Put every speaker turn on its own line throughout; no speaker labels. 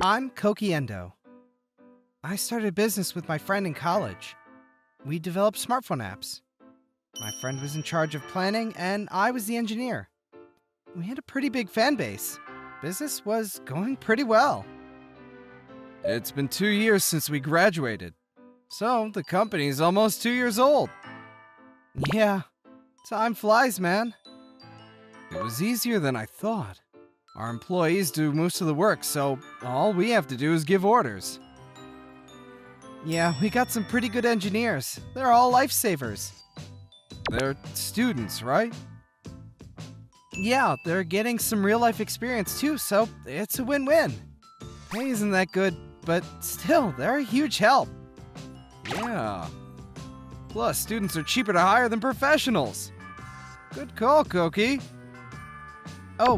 I'm Koki Endo. I started a business with my friend in college. We developed smartphone apps. My friend was in charge of planning, and I was the engineer. We had a pretty big fan base. Business was going pretty well. It's been 2 years since we graduated, so the company's almost 2 years old. Yeah, time flies, man. It was easier than I thought. Our employees do most of the work, so all we have to do is give orders. Yeah, we got some pretty good engineers. They're all lifesavers. They're students, right? Yeah, they're getting some real-life experience too, so it's a win-win. Pay isn't that good, but still, they're a huge help. Yeah. Plus, students are cheaper to hire than professionals. Good call, Koki. Oh,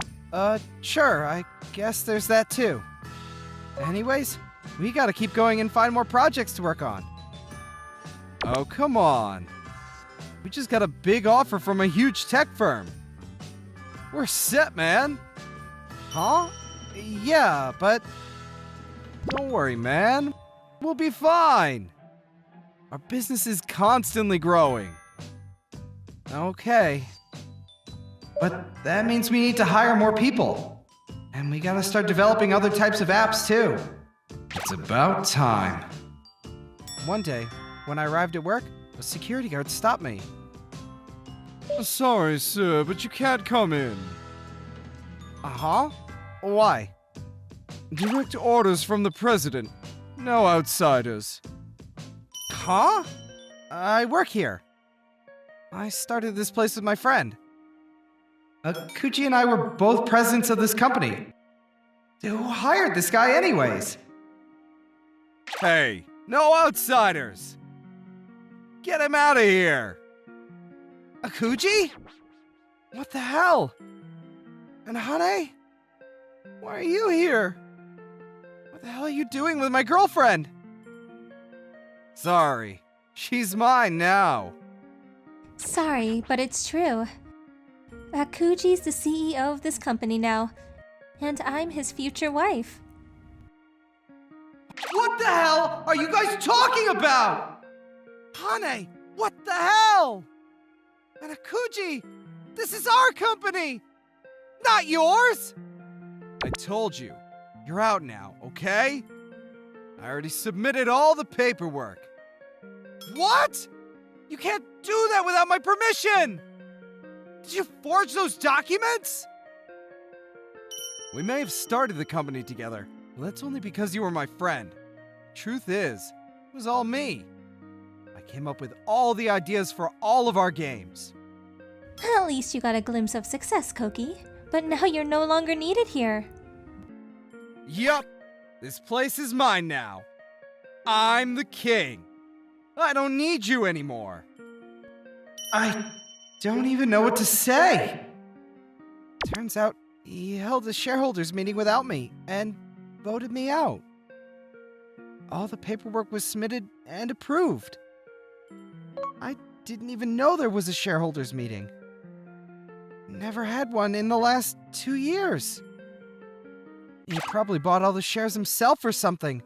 sure, I guess there's that too. Anyways, we gotta keep going and find more projects to work on. Oh, come on. We just got a big offer from a huge tech firm. We're set, man. Huh? Yeah, but... Don't worry, man. We'll be fine. Our business is constantly growing. Okay. But that means we need to hire more people. And we gotta start developing other types of apps, too. It's about time. One day, when I arrived at work, a security guard stopped me. Sorry, sir, but you can't come in. Uh-huh? Why? Direct orders from the president. No outsiders. Huh? I work here. I started this place with my friend. Akuji and I were both presidents of this company. Who hired this guy anyways? Hey, no outsiders! Get him out of here! Akuji? What the hell? And Hane? Why are you here? What the hell are you doing with my girlfriend? Sorry, she's mine now.
Sorry, but it's true. Akuji's the CEO of this company now, and I'm his future wife.
What the hell are you guys talking about? Hane, what the hell? And Akuji, this is our company, not yours! I told you, you're out now, okay? I already submitted all the paperwork. What? You can't do that without my permission! Did you forge those documents? We may have started the company together, but that's only because you were my friend. Truth is, it was all me. I came up with all the ideas for all of our games.
At least you got a glimpse of success, Koki. But now you're no longer needed here.
Yup, this place is mine now. I'm the king. I don't need you anymore. I don't even know what to say. Turns out he held a shareholders meeting without me and voted me out. All the paperwork was submitted and approved. I didn't even know there was a shareholders meeting. Never had one in the last 2 years. He probably bought all the shares himself or something.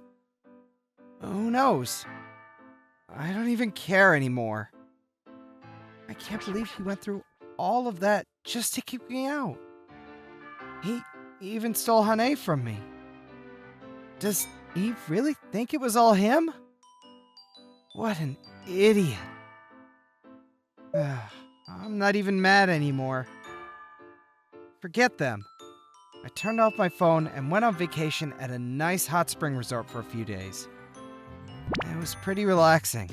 Who knows? I don't even care anymore. I can't believe he went through all of that just to kick me out. He even stole Hane from me. Does he really think it was all him? What an idiot. I'm not even mad anymore. Forget them. I turned off my phone and went on vacation at a nice hot spring resort for a few days. It was pretty relaxing.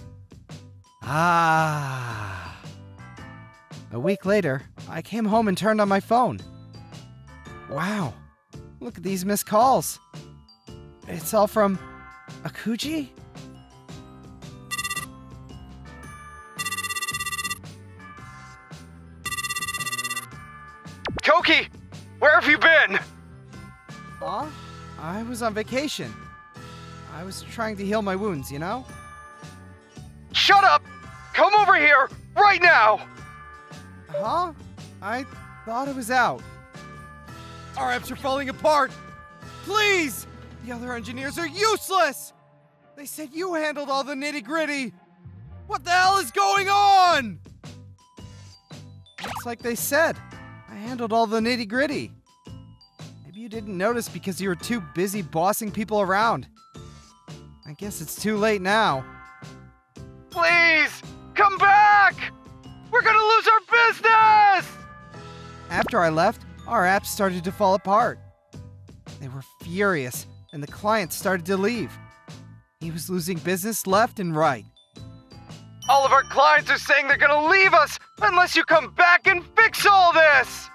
A week later, I came home and turned on my phone. Wow, look at these missed calls. It's all from Akuji?
Koki! Where have you been?
Huh? I was on vacation. I was trying to heal my wounds, you know?
Shut up! Come over here, right now!
Huh? I thought it was out. Our apps are falling apart! Please! The other engineers are useless! They said you handled all the nitty-gritty! What the hell is going on? Looks like they said. I handled all the nitty-gritty. Maybe you didn't notice because you were too busy bossing people around. I guess it's too late now.
Please! Come back! We're gonna lose our business!
After I left, our apps started to fall apart. They were furious, and the client started to leave. He was losing business left and right.
All of our clients are saying they're gonna leave us unless you come back and fix all this!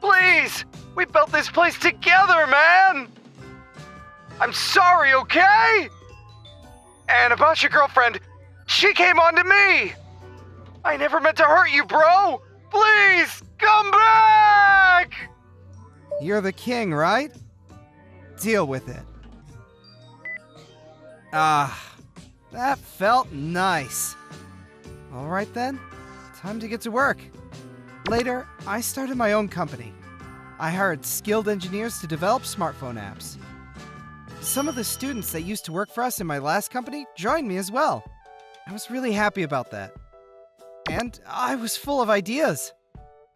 Please! We built this place together, man! I'm sorry, okay? And about your girlfriend, she came on to me! I never meant to hurt you, bro! Please, come back!
You're the king, right? Deal with it. That felt nice. All right then, time to get to work. Later, I started my own company. I hired skilled engineers to develop smartphone apps. Some of the students that used to work for us in my last company joined me as well. I was really happy about that. And I was full of ideas.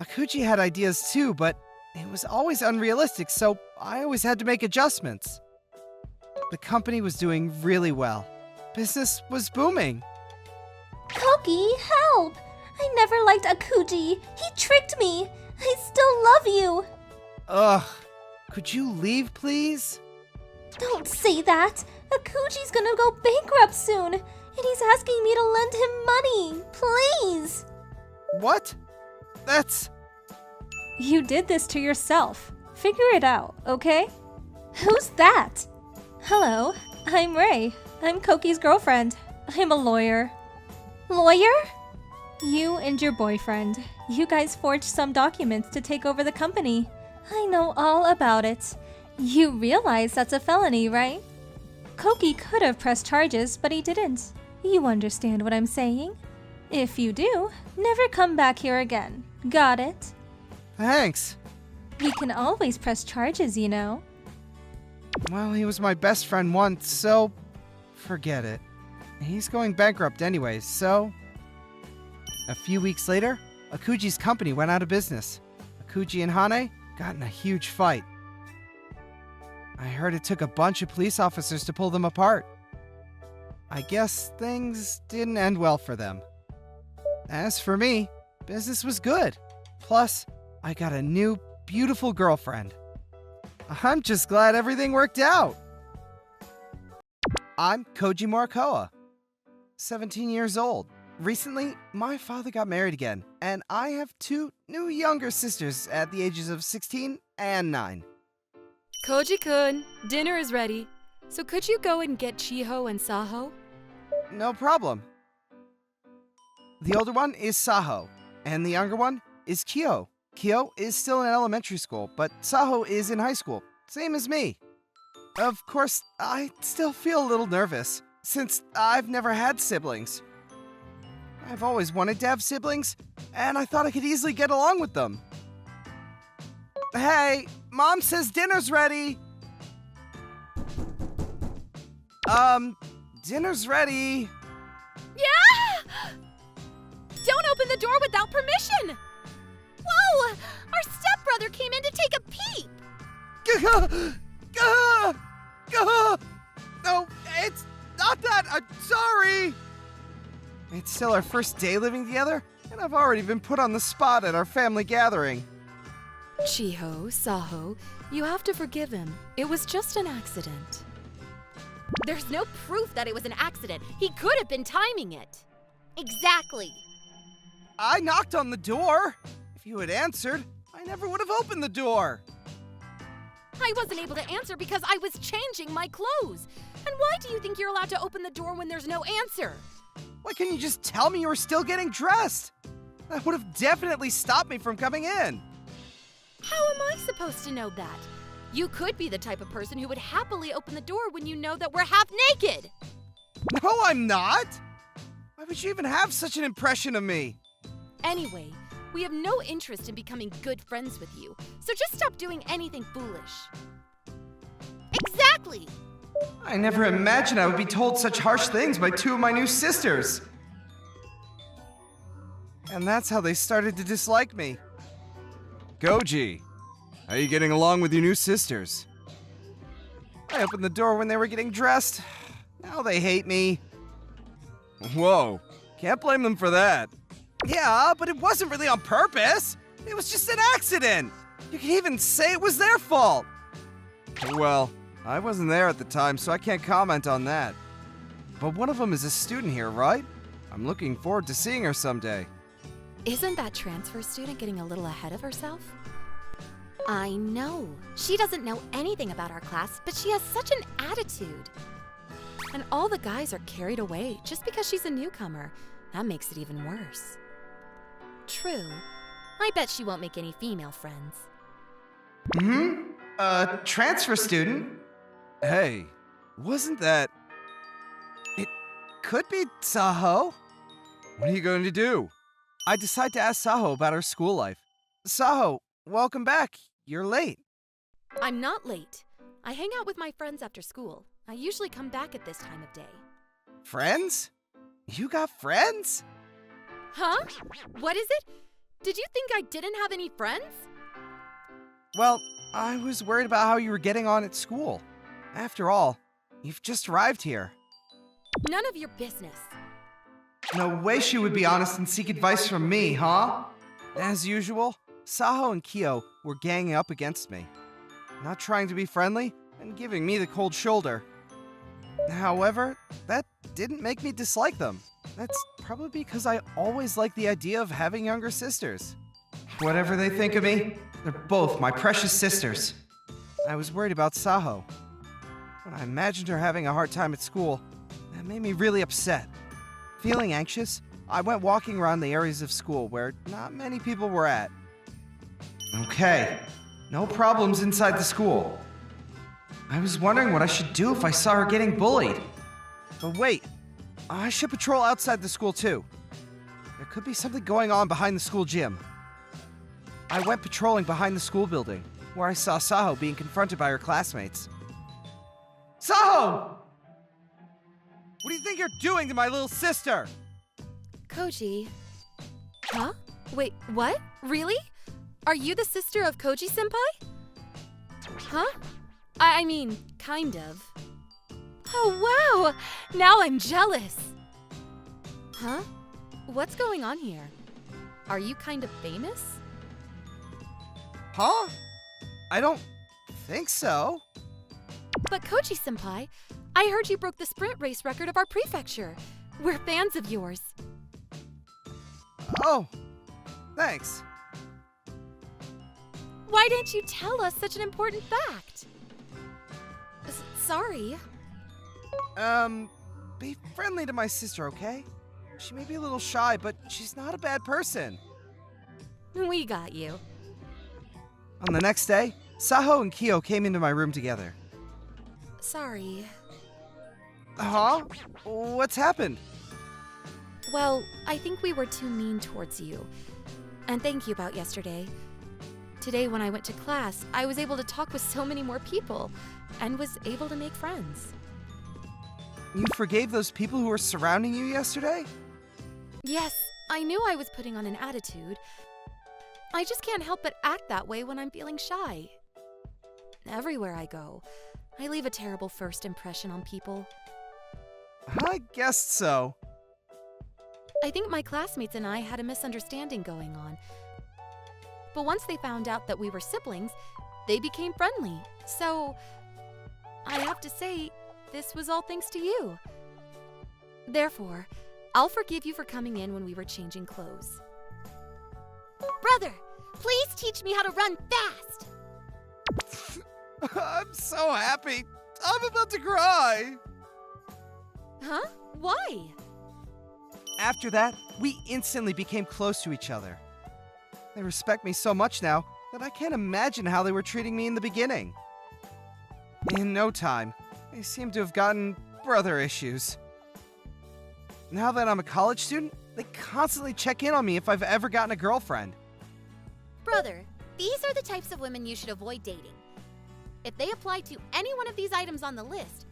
Akuji had ideas too, but it was always unrealistic, so I always had to make adjustments. The company was doing really well. Business was booming.
Koki, help! I never liked Akuji. He tricked me. I still love you.
Ugh. Could you leave, please?
Don't say that. Akuji's gonna go bankrupt soon, and he's asking me to lend him money. Please.
What? That's...
You did this to yourself. Figure it out, okay? Who's that? Hello, I'm Ray. I'm Koki's girlfriend. I'm a lawyer. Lawyer? You and your boyfriend. You guys forged some documents to take over the company. I know all about it. You realize that's a felony, right? Koki could have pressed charges, but he didn't. You understand what I'm saying? If you do, never come back here again. Got it?
Thanks.
You can always press charges, you know.
Well, he was my best friend once, so forget it. He's going bankrupt anyways, so... A few weeks later, Akuji's company went out of business. Akuji and Hane got in a huge fight. I heard it took a bunch of police officers to pull them apart. I guess things didn't end well for them. As for me, business was good. Plus, I got a new, beautiful girlfriend. I'm just glad everything worked out. I'm Koji Morikawa, 17 years old. Recently, my father got married again, and I have two new younger sisters at the ages of 16 and 9.
Koji-kun, dinner is ready. So could you go and get Chiho and Saho?
No problem. The older one is Saho, and the younger one is Kyo. Kyo is still in elementary school, but Saho is in high school, same as me. Of course, I still feel a little nervous, since I've never had siblings. I've always wanted to have siblings, and I thought I could easily get along with them. Hey, Mom says dinner's ready! Dinner's ready.
Yeah! Don't open the door without permission! Whoa! Our stepbrother came in to take a peep!
No, it's not that. I'm sorry. It's still our first day living together, and I've already been put on the spot at our family gathering.
Chiho, Saho, you have to forgive him. It was just an accident.
There's no proof that it was an accident. He could have been timing it. Exactly.
I knocked on the door. If you had answered, I never would have opened the door.
I wasn't able to answer because I was changing my clothes. And why do you think you're allowed to open the door when there's no answer?
Why couldn't you just tell me you were still getting dressed? That would have definitely stopped me from coming in.
How am I supposed to know that? You could be the type of person who would happily open the door when you know that we're half naked.
No, I'm not. Why would you even have such an impression of me?
Anyway, we have no interest in becoming good friends with you, so just stop doing anything foolish.
Exactly!
I never imagined I would be told such harsh things by two of my new sisters. And that's how they started to dislike me. Goji, how are you getting along with your new sisters? I opened the door when they were getting dressed. Now they hate me. Whoa, can't blame them for that. Yeah, but it wasn't really on purpose. It was just an accident. You can even say it was their fault. Well, I wasn't there at the time, so I can't comment on that. But one of them is a student here, right? I'm looking forward to seeing her someday.
Isn't that transfer student getting a little ahead of herself? I know. She doesn't know anything about our class, but she has such an attitude. And all the guys are carried away just because she's a newcomer. That makes it even worse. True. I bet she won't make any female friends.
A transfer student? Hey, wasn't that... It could be Saho? What are you going to do? I decide to ask Saho about her school life. Saho, welcome back. You're late.
I'm not late. I hang out with my friends after school. I usually come back at this time of day.
Friends? You got friends?
Huh? What is it? Did you think I didn't have any friends?
Well, I was worried about how you were getting on at school. After all, you've just arrived here.
None of your business.
No way she would be honest and seek advice from me, huh? As usual, Saho and Kyo were ganging up against me. Not trying to be friendly and giving me the cold shoulder. However, that didn't make me dislike them. That's probably because I always liked the idea of having younger sisters. Whatever they think of me, they're both my precious sisters. I was worried about Saho. When I imagined her having a hard time at school, that made me really upset. Feeling anxious, I went walking around the areas of school where not many people were at. Okay, no problems inside the school. I was wondering what I should do if I saw her getting bullied. But wait, I should patrol outside the school too. There could be something going on behind the school gym. I went patrolling behind the school building, where I saw Saho being confronted by her classmates. Saho! What do you think you're doing to my little sister?
Koji. Huh? Wait, what? Really? Are you the sister of Koji-senpai? Huh? I mean, kind of. Oh, wow! Now I'm jealous! Huh? What's going on here? Are you kind of famous?
Huh? I don't think so.
But Koji-senpai, I heard you broke the sprint race record of our prefecture. We're fans of yours.
Oh, thanks.
Why didn't you tell us such an important fact? Sorry.
Be friendly to my sister, okay? She may be a little shy, but she's not a bad person.
We got you.
On the next day, Saho and Kyo came into my room together.
Sorry.
Huh? What's happened?
Well, I think we were too mean towards you. And thank you about yesterday. Today when I went to class, I was able to talk with so many more people and was able to make friends.
You forgave those people who were surrounding you yesterday?
Yes, I knew I was putting on an attitude. I just can't help but act that way when I'm feeling shy. Everywhere I go, I leave a terrible first impression on people.
I guess so.
I think my classmates and I had a misunderstanding going on. But once they found out that we were siblings, they became friendly. So, I have to say, this was all thanks to you. Therefore, I'll forgive you for coming in when we were changing clothes.
Brother, please teach me how to run fast!
I'm so happy. I'm about to cry.
Huh? Why?
After that, we instantly became close to each other. They respect me so much now that I can't imagine how they were treating me in the beginning. In no time, they seem to have gotten brother issues. Now that I'm a college student, They constantly check in on me if I've ever gotten a girlfriend.
Brother, these are the types of women you should avoid dating. If they apply to any one of these items on the list,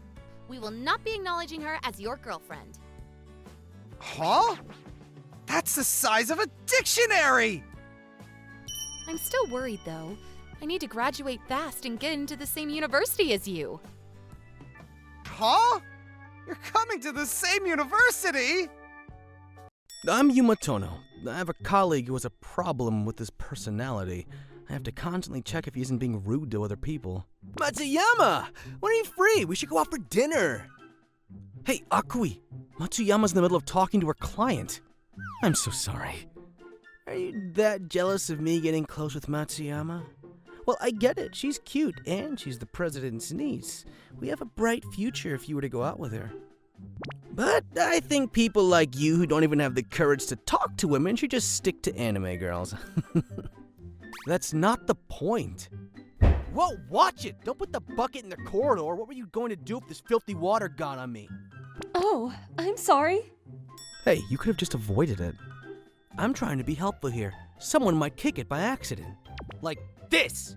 we will not be acknowledging her as your girlfriend.
Huh? That's the size of a dictionary!
I'm still worried, though. I need to graduate fast and get into the same university as you.
Huh? You're coming to the same university?
I'm Yumatono. I have a colleague who has a problem with his personality. I have to constantly check if he isn't being rude to other people. Matsuyama! When are you free? We should go out for dinner! Hey, Akui! Matsuyama's in the middle of talking to her client. I'm so sorry. Are you that jealous of me getting close with Matsuyama? Well, I get it. She's cute, and she's the president's niece. We have a bright future if you were to go out with her. But I think people like you who don't even have the courage to talk to women should just stick to anime girls. That's not the point. Whoa, watch it! Don't put the bucket in the corridor. What were you going to do if this filthy water got on me?
Oh, I'm sorry.
Hey, you could have just avoided it. I'm trying to be helpful here. Someone might kick it by accident. Like this!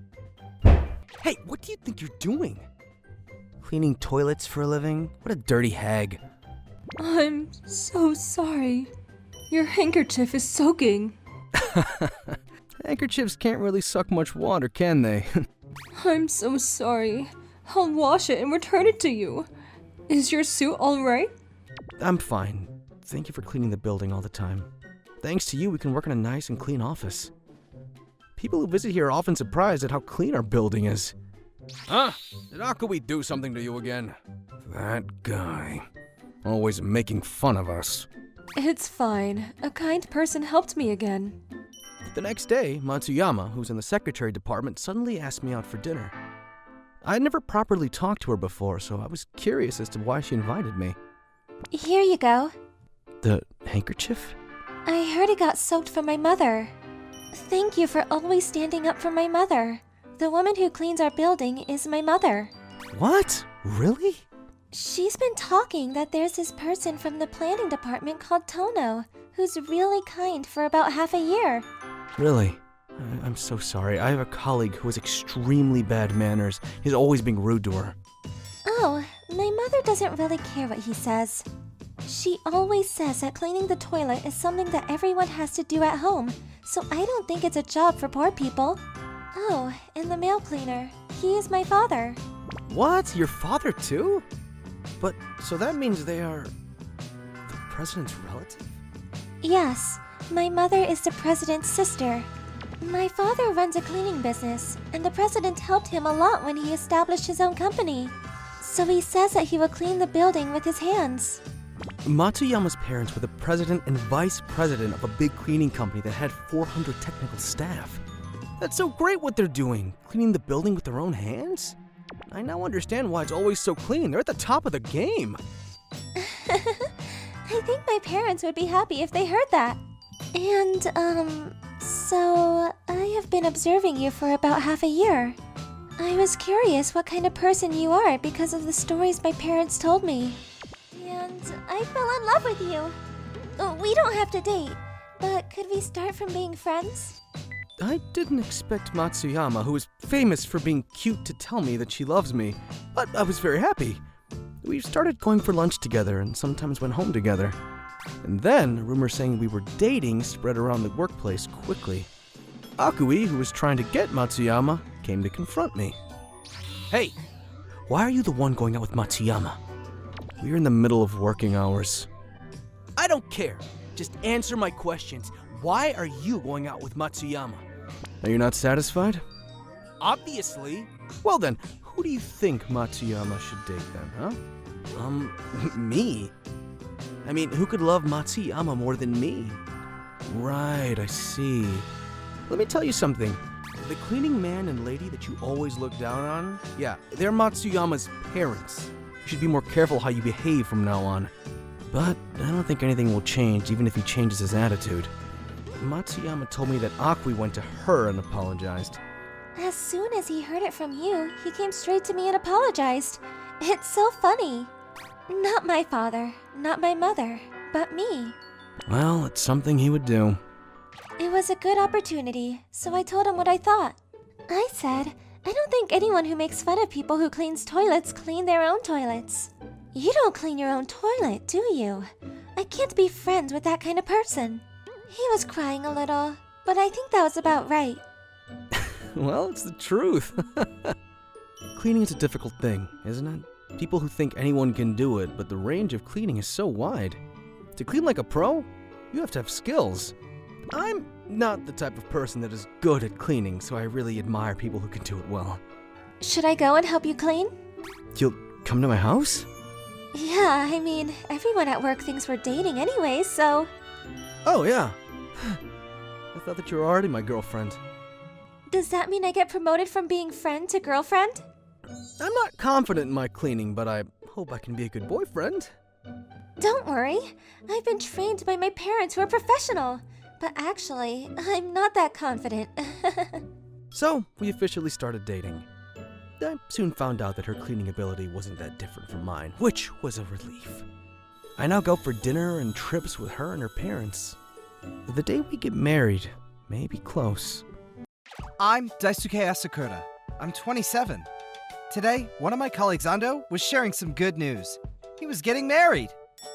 Hey, what do you think you're doing? Cleaning toilets for a living? What a dirty hag.
I'm so sorry. Your handkerchief is soaking.
Handkerchiefs can't really suck much water, can they?
I'm so sorry. I'll wash it and return it to you. Is your suit alright?
I'm fine. Thank you for cleaning the building all the time. Thanks to you, we can work in a nice and clean office. People who visit here are often surprised at how clean our building is. Huh? Did Akui do something to you again? That guy. Always making fun of us.
It's fine. A kind person helped me again.
The next day, Matsuyama, who's in the secretary department, suddenly asked me out for dinner. I had never properly talked to her before, so I was curious as to why she invited me.
Here you go.
The handkerchief?
I heard it got soaked from my mother. Thank you for always standing up for my mother. The woman who cleans our building is my mother.
What? Really?
She's been talking that there's this person from the planning department called Tono, who's really kind for about half a year.
Really? I'm so sorry. I have a colleague who has extremely bad manners. He's always being rude to her.
Oh, my mother doesn't really care what he says. She always says that cleaning the toilet is something that everyone has to do at home, so I don't think it's a job for poor people. Oh, and the mail cleaner. He is my father.
What? Your father too? But, so that means they are the president's relative?
Yes, my mother is the president's sister. My father runs a cleaning business, and the president helped him a lot when he established his own company. So he says that he will clean the building with his hands.
Matsuyama's parents were the president and vice president of a big cleaning company that had 400 technical staff. That's so great what they're doing, cleaning the building with their own hands? I now understand why it's always so clean. They're at the top of the game.
I think my parents would be happy if they heard that. And, so I have been observing you for about half a year. I was curious what kind of person you are because of the stories my parents told me. And I fell in love with you. We don't have to date, but could we start from being friends?
I didn't expect Matsuyama, who is famous for being cute, to tell me that she loves me, but I was very happy. We started going for lunch together and sometimes went home together. And then, rumors saying we were dating spread around the workplace quickly. Akui, who was trying to get Matsuyama, came to confront me. Hey, why are you the one going out with Matsuyama? We're in the middle of working hours. I don't care. Just answer my questions. Why are you going out with Matsuyama? Are you not satisfied? Obviously. Well then, who do you think Matsuyama should date then, huh? Me? I mean, who could love Matsuyama more than me? Right, I see. Let me tell you something. The cleaning man and lady that you always look down on, yeah, they're Matsuyama's parents. You should be more careful how you behave from now on. But I don't think anything will change, even if he changes his attitude. Matsuyama told me that Akui went to her and apologized.
As soon as he heard it from you, he came straight to me and apologized. It's so funny. Not my father, not my mother, but me.
Well, it's something he would do.
It was a good opportunity, so I told him what I thought. I said, I don't think anyone who makes fun of people who cleans toilets clean their own toilets. You don't clean your own toilet, do you? I can't be friends with that kind of person. He was crying a little, but I think that was about right.
Well, it's the truth. Cleaning is a difficult thing, isn't it? People who think anyone can do it, but the range of cleaning is so wide. To clean like a pro, you have to have skills. I'm not the type of person that is good at cleaning, so I really admire people who can do it well.
Should I go and help you clean?
You'll come to my house?
Yeah, I mean, everyone at work thinks we're dating anyway, so...
Oh, yeah. I thought that you were already my girlfriend.
Does that mean I get promoted from being friend to girlfriend?
I'm not confident in my cleaning, but I hope I can be a good boyfriend.
Don't worry. I've been trained by my parents who are professional. But actually, I'm not that confident.
So, we officially started dating. I soon found out that her cleaning ability wasn't that different from mine, which was a relief. I now go for dinner and trips with her and her parents. The day we get married may be close.
I'm Daisuke Asakura. I'm 27. Today, one of my colleagues, Ando, was sharing some good news. He was getting married.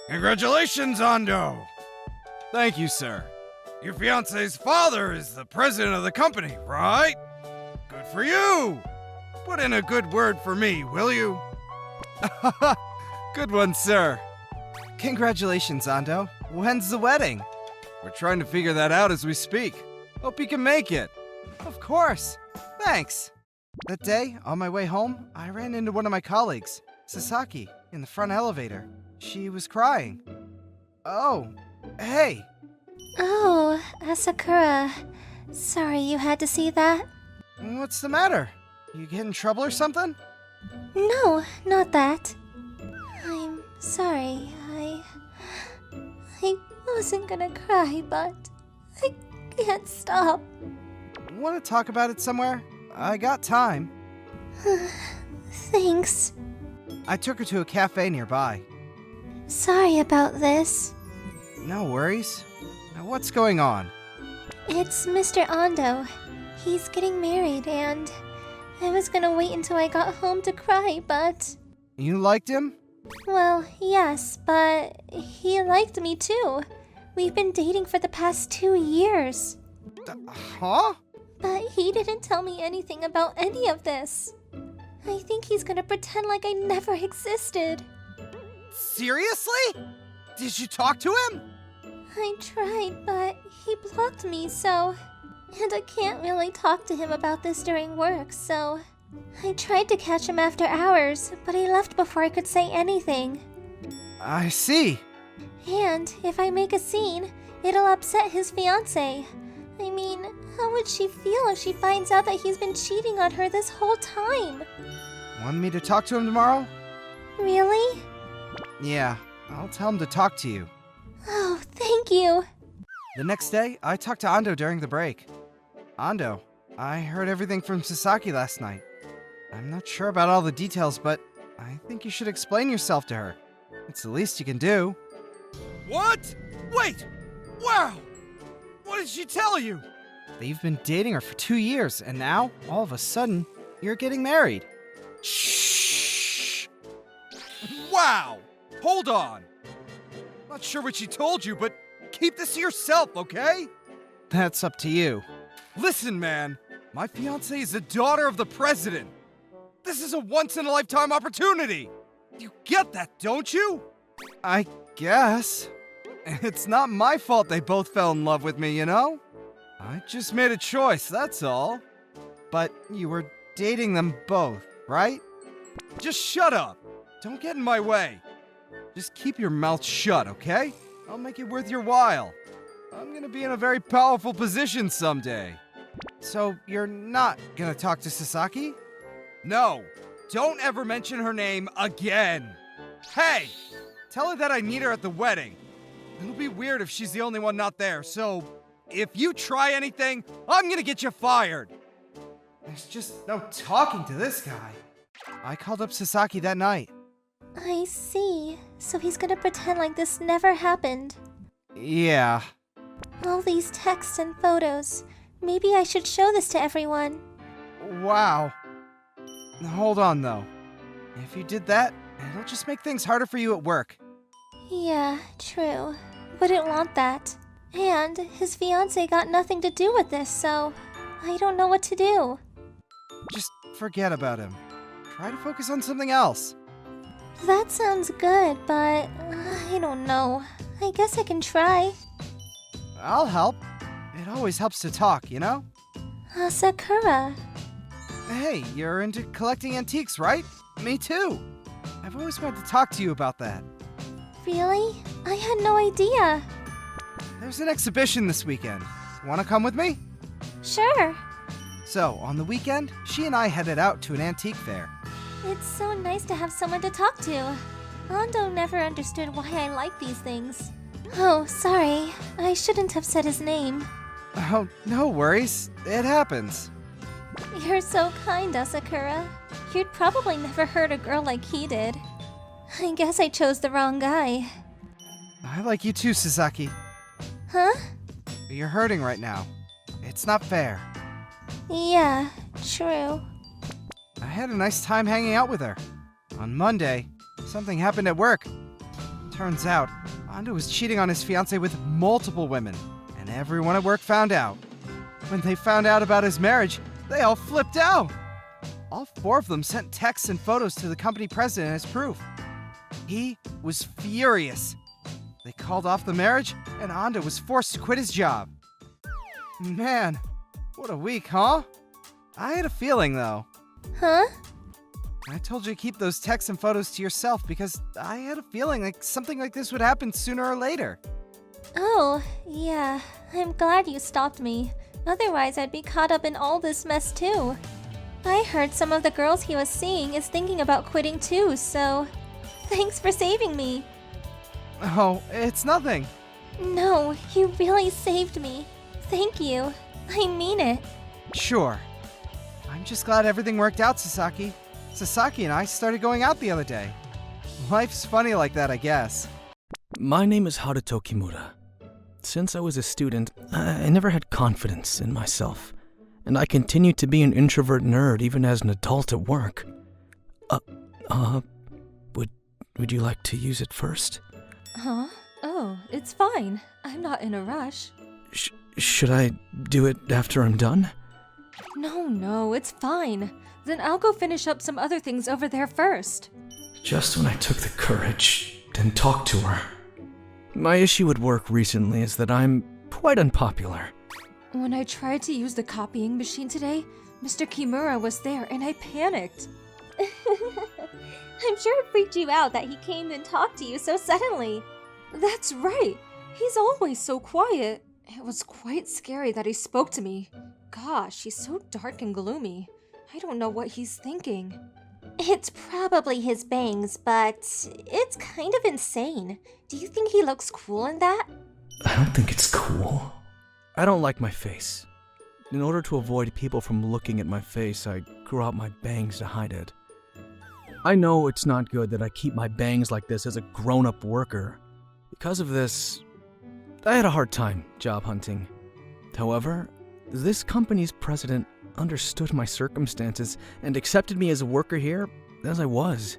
Congratulations, Ando!
Thank you, sir.
Your fiance's father is the president of the company, right? Good for you! Put in a good word for me, will you?
Good one, sir. Congratulations, Ando. When's the wedding?
We're trying to figure that out as we speak. Hope you can make it.
Of course. Thanks. That day, on my way home, I ran into one of my colleagues, Sasaki, in the front elevator. She was crying. Oh, hey.
Oh, Asakura. Sorry you had to see that.
What's the matter? You get in trouble or something?
No, not that. I'm sorry. I wasn't gonna cry, but I can't stop.
Want to talk about it somewhere? I got time.
Thanks.
I took her to a cafe nearby.
Sorry about this.
No worries. Now what's going on?
It's Mr. Ando. He's getting married, and I was gonna wait until I got home to cry, but...
You liked him?
Well, yes, but he liked me too. We've been dating for the past 2 years.
Huh?
But he didn't tell me anything about any of this. I think he's gonna pretend like I never existed.
Seriously? Did you talk to him?
I tried, but he blocked me, so... And I can't really talk to him about this during work, so... I tried to catch him after hours, but he left before I could say anything.
I see.
And if I make a scene, it'll upset his fiancé. I mean, how would she feel if she finds out that he's been cheating on her this whole time?
Want me to talk to him tomorrow?
Really?
Yeah, I'll tell him to talk to you.
Oh, thank you.
The next day, I talked to Ando during the break. Ando, I heard everything from Sasaki last night. I'm not sure about all the details, but I think you should explain yourself to her. It's the least you can do.
What? Wait! Wow! What did she tell you?
That you've been dating her for 2 years, and now, all of a sudden, you're getting married.
Shh! Wow! Hold on! Not sure what she told you, but keep this to yourself, okay?
That's up to you.
Listen, man. My fiancée is the daughter of the president. This is a once-in-a-lifetime opportunity. You get that, don't you?
I guess. It's not my fault they both fell in love with me, you know? I just made a choice, that's all. But you were dating them both, right?
Just shut up. Don't get in my way.
Just keep your mouth shut, okay? I'll make it worth your while. I'm gonna be in a very powerful position someday. So, you're not gonna talk to Sasaki?
No, don't ever mention her name again. Hey, tell her that I need her at the wedding. It'll be weird if she's the only one not there, so if you try anything, I'm gonna get you fired.
There's just no talking to this guy. I called up Sasaki that night.
I see. So he's gonna pretend like this never happened.
Yeah.
All these texts and photos. Maybe I should show this to everyone.
Wow. Hold on, though. If you did that, it'll just make things harder for you at work.
Yeah, true. Wouldn't want that. And his fiancé got nothing to do with this, so I don't know what to do.
Just forget about him. Try to focus on something else.
That sounds good, but I don't know. I guess I can try.
I'll help. It always helps to talk, you know?
Asakura.
Hey, you're into collecting antiques, right? Me too. I've always wanted to talk to you about that.
Really? I had no idea.
There's an exhibition this weekend. Wanna come with me?
Sure.
So, on the weekend, she and I headed out to an antique fair.
It's so nice to have someone to talk to. Ando never understood why I like these things. Oh, sorry. I shouldn't have said his name.
Oh, no worries. It happens.
You're so kind, Asakura. You'd probably never hurt a girl like he did. I guess I chose the wrong guy.
I like you too, Sasaki.
Huh?
You're hurting right now. It's not fair.
Yeah, true.
I had a nice time hanging out with her. On Monday, something happened at work. Turns out, Ando was cheating on his fiancée with multiple women, and everyone at work found out. When they found out about his marriage, they all flipped out. All 4 of them sent texts and photos to the company president as proof. He was furious. They called off the marriage, and Ando was forced to quit his job. Man, what a week, huh? I had a feeling, though.
Huh?
I told you to keep those texts and photos to yourself because I had a feeling like something like this would happen sooner or later.
Oh, yeah. I'm glad you stopped me. Otherwise, I'd be caught up in all this mess too. I heard some of the girls he was seeing is thinking about quitting too, so thanks for saving me.
Oh, it's nothing.
No, you really saved me. Thank you. I mean it.
Sure. I'm just glad everything worked out, Sasaki. Sasaki and I started going out the other day. Life's funny like that, I guess.
My name is Haruto Kimura. Since I was a student, I never had confidence in myself, and I continued to be an introvert nerd even as an adult at work. Would you like to use it first?
Huh? Oh, it's fine. I'm not in a rush.
Should I do it after I'm done?
No, it's fine. Then I'll go finish up some other things over there first.
Just when I took the courage, then talked to her. My issue at work recently is that I'm quite unpopular.
When I tried to use the copying machine today, Mr. Kimura was there and I panicked. I'm sure it freaked you out that he came and talked to you so suddenly. That's right. He's always so quiet. It was quite scary that he spoke to me. Gosh, he's so dark and gloomy. I don't know what he's thinking. It's probably his bangs, but it's kind of insane. Do you think he looks cool in that?
I don't think it's cool. I don't like my face. In order to avoid people from looking at my face, I grew out my bangs to hide it. I know it's not good that I keep my bangs like this as a grown-up worker. Because of this, I had a hard time job hunting. However, this company's president understood my circumstances and accepted me as a worker here as I was.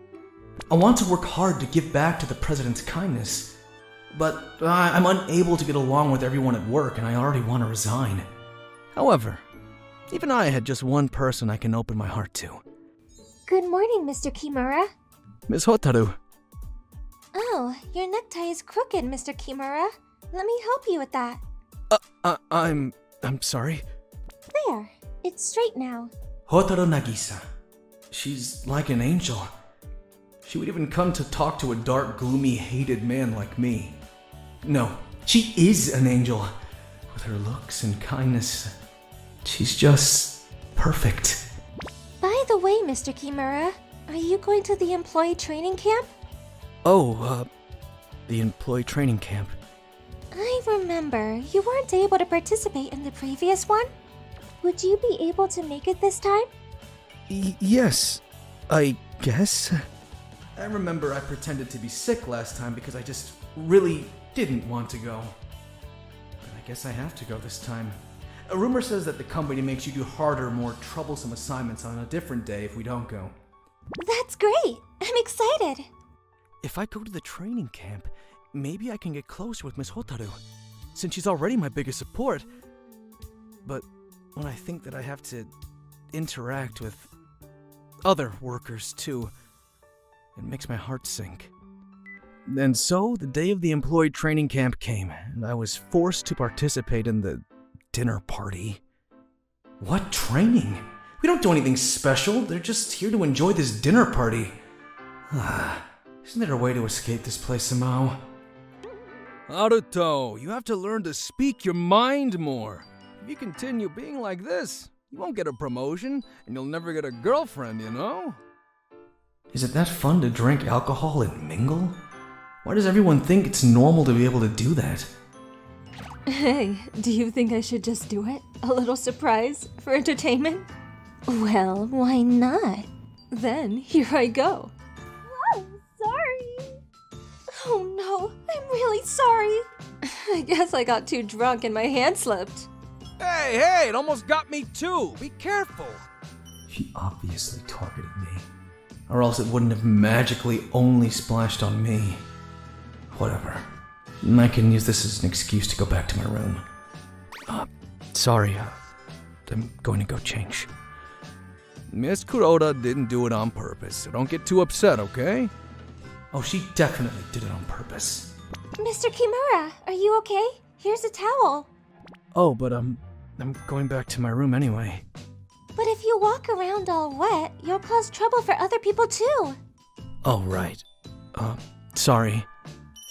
I want to work hard to give back to the president's kindness, but I'm unable to get along with everyone at work and I already want to resign. However, even I had just one person I can open my heart to.
Good morning, Mr. Kimura.
Miss Hotaru.
Oh, your necktie is crooked, Mr. Kimura. Let me help you with that.
I'm sorry.
There, it's straight now.
Hotaru Nagisa. She's like an angel. She would even come to talk to a dark, gloomy, hated man like me. No, she is an angel. With her looks and kindness, she's just perfect.
By the way, Mr. Kimura, are you going to the employee training camp?
Oh, the employee training camp.
I remember you weren't able to participate in the previous one. Would you be able to make it this time?
Yes, I guess. I remember I pretended to be sick last time because I just really didn't want to go. guess I have to go this time. A rumor says that the company makes you do harder, more troublesome assignments on a different day if we don't go.
That's great! I'm excited!
If I go to the training camp, maybe I can get closer with Miss Hotaru, since she's already my biggest support. But when I think that I have to interact with other workers too, it makes my heart sink. And so, the day of the employee training camp came, and I was forced to participate in the dinner party. What training? We don't do anything special, they're just here to enjoy this dinner party. Isn't there a way to escape this place somehow? Naruto, you have to learn to speak your mind more. If you continue being like this, you won't get a promotion, and you'll never get a girlfriend, you know? Is it that fun to drink alcohol and mingle? Why does everyone think it's normal to be able to do that?
Hey, do you think I should just do it? A little surprise for entertainment? Well, why not? Then, here I go. Oh, sorry. Oh no, I'm really sorry. I guess I got too drunk and my hand slipped.
Hey, it almost got me too. Be careful. She obviously targeted me. Or else it wouldn't have magically only splashed on me. Whatever. I can use this as an excuse to go back to my room. Sorry, I'm going to go change. Miss Kuroda didn't do it on purpose, so don't get too upset, okay? Oh, she definitely did it on purpose.
Mr. Kimura, are you okay? Here's a towel.
Oh, but I'm going back to my room anyway.
But if you walk around all wet, you'll cause trouble for other people too.
Oh, right. Sorry.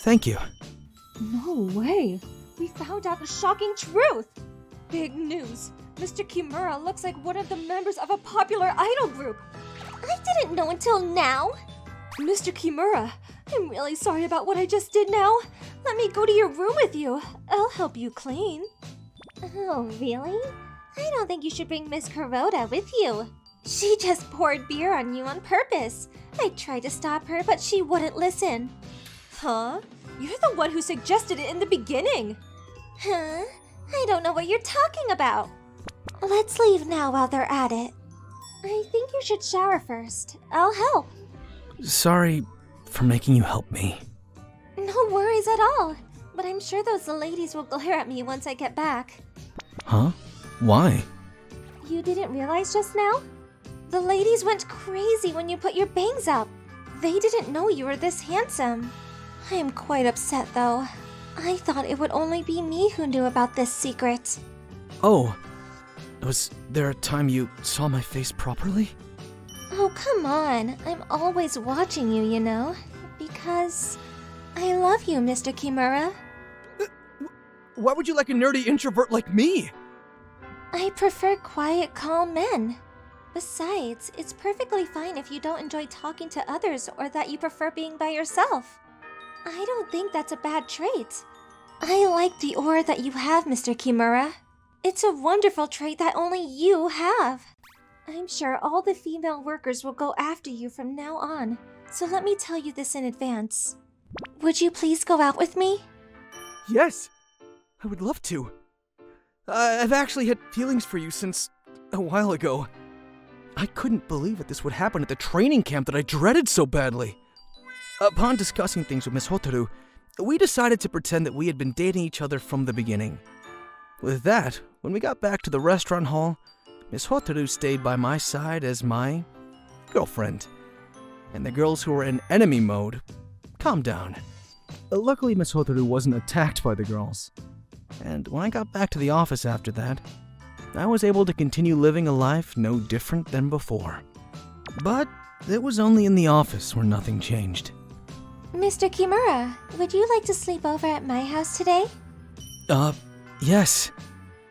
Thank you.
No way. We found out the shocking truth. Big news. Mr. Kimura looks like one of the members of a popular idol group. I didn't know until now. Mr. Kimura, I'm really sorry about what I just did now. Let me go to your room with you. I'll help you clean. Oh, really? I don't think you should bring Miss Kuroda with you. She just poured beer on you on purpose. I tried to stop her, but she wouldn't listen. Huh? You're the one who suggested it in the beginning. Huh? I don't know what you're talking about. Let's leave now while they're at it. I think you should shower first. I'll help.
Sorry for making you help me.
No worries at all. But I'm sure those ladies will glare at me once I get back.
Huh? Why?
You didn't realize just now? The ladies went crazy when you put your bangs up. They didn't know you were this handsome. I am quite upset though. I thought it would only be me who knew about this secret.
Oh, was there a time you saw my face properly?
Oh, come on. I'm always watching you, you know. Because I love you, Mr. Kimura.
Why would you like a nerdy introvert like me?
I prefer quiet, calm men. Besides, it's perfectly fine if you don't enjoy talking to others or that you prefer being by yourself. I don't think that's a bad trait. I like the aura that you have, Mr. Kimura. It's a wonderful trait that only you have. I'm sure all the female workers will go after you from now on, so let me tell you this in advance. Would you please go out with me?
Yes, I would love to. I've actually had feelings for you since a while ago. I couldn't believe that this would happen at the training camp that I dreaded so badly. Upon discussing things with Miss Hotaru, we decided to pretend that we had been dating each other from the beginning. With that, when we got back to the restaurant hall, Miss Hotaru stayed by my side as my girlfriend. And the girls who were in enemy mode calmed down. Luckily, Miss Hotaru wasn't attacked by the girls. And when I got back to the office after that, I was able to continue living a life no different than before. But it was only in the office where nothing changed.
Mr. Kimura, would you like to sleep over at my house today?
Yes.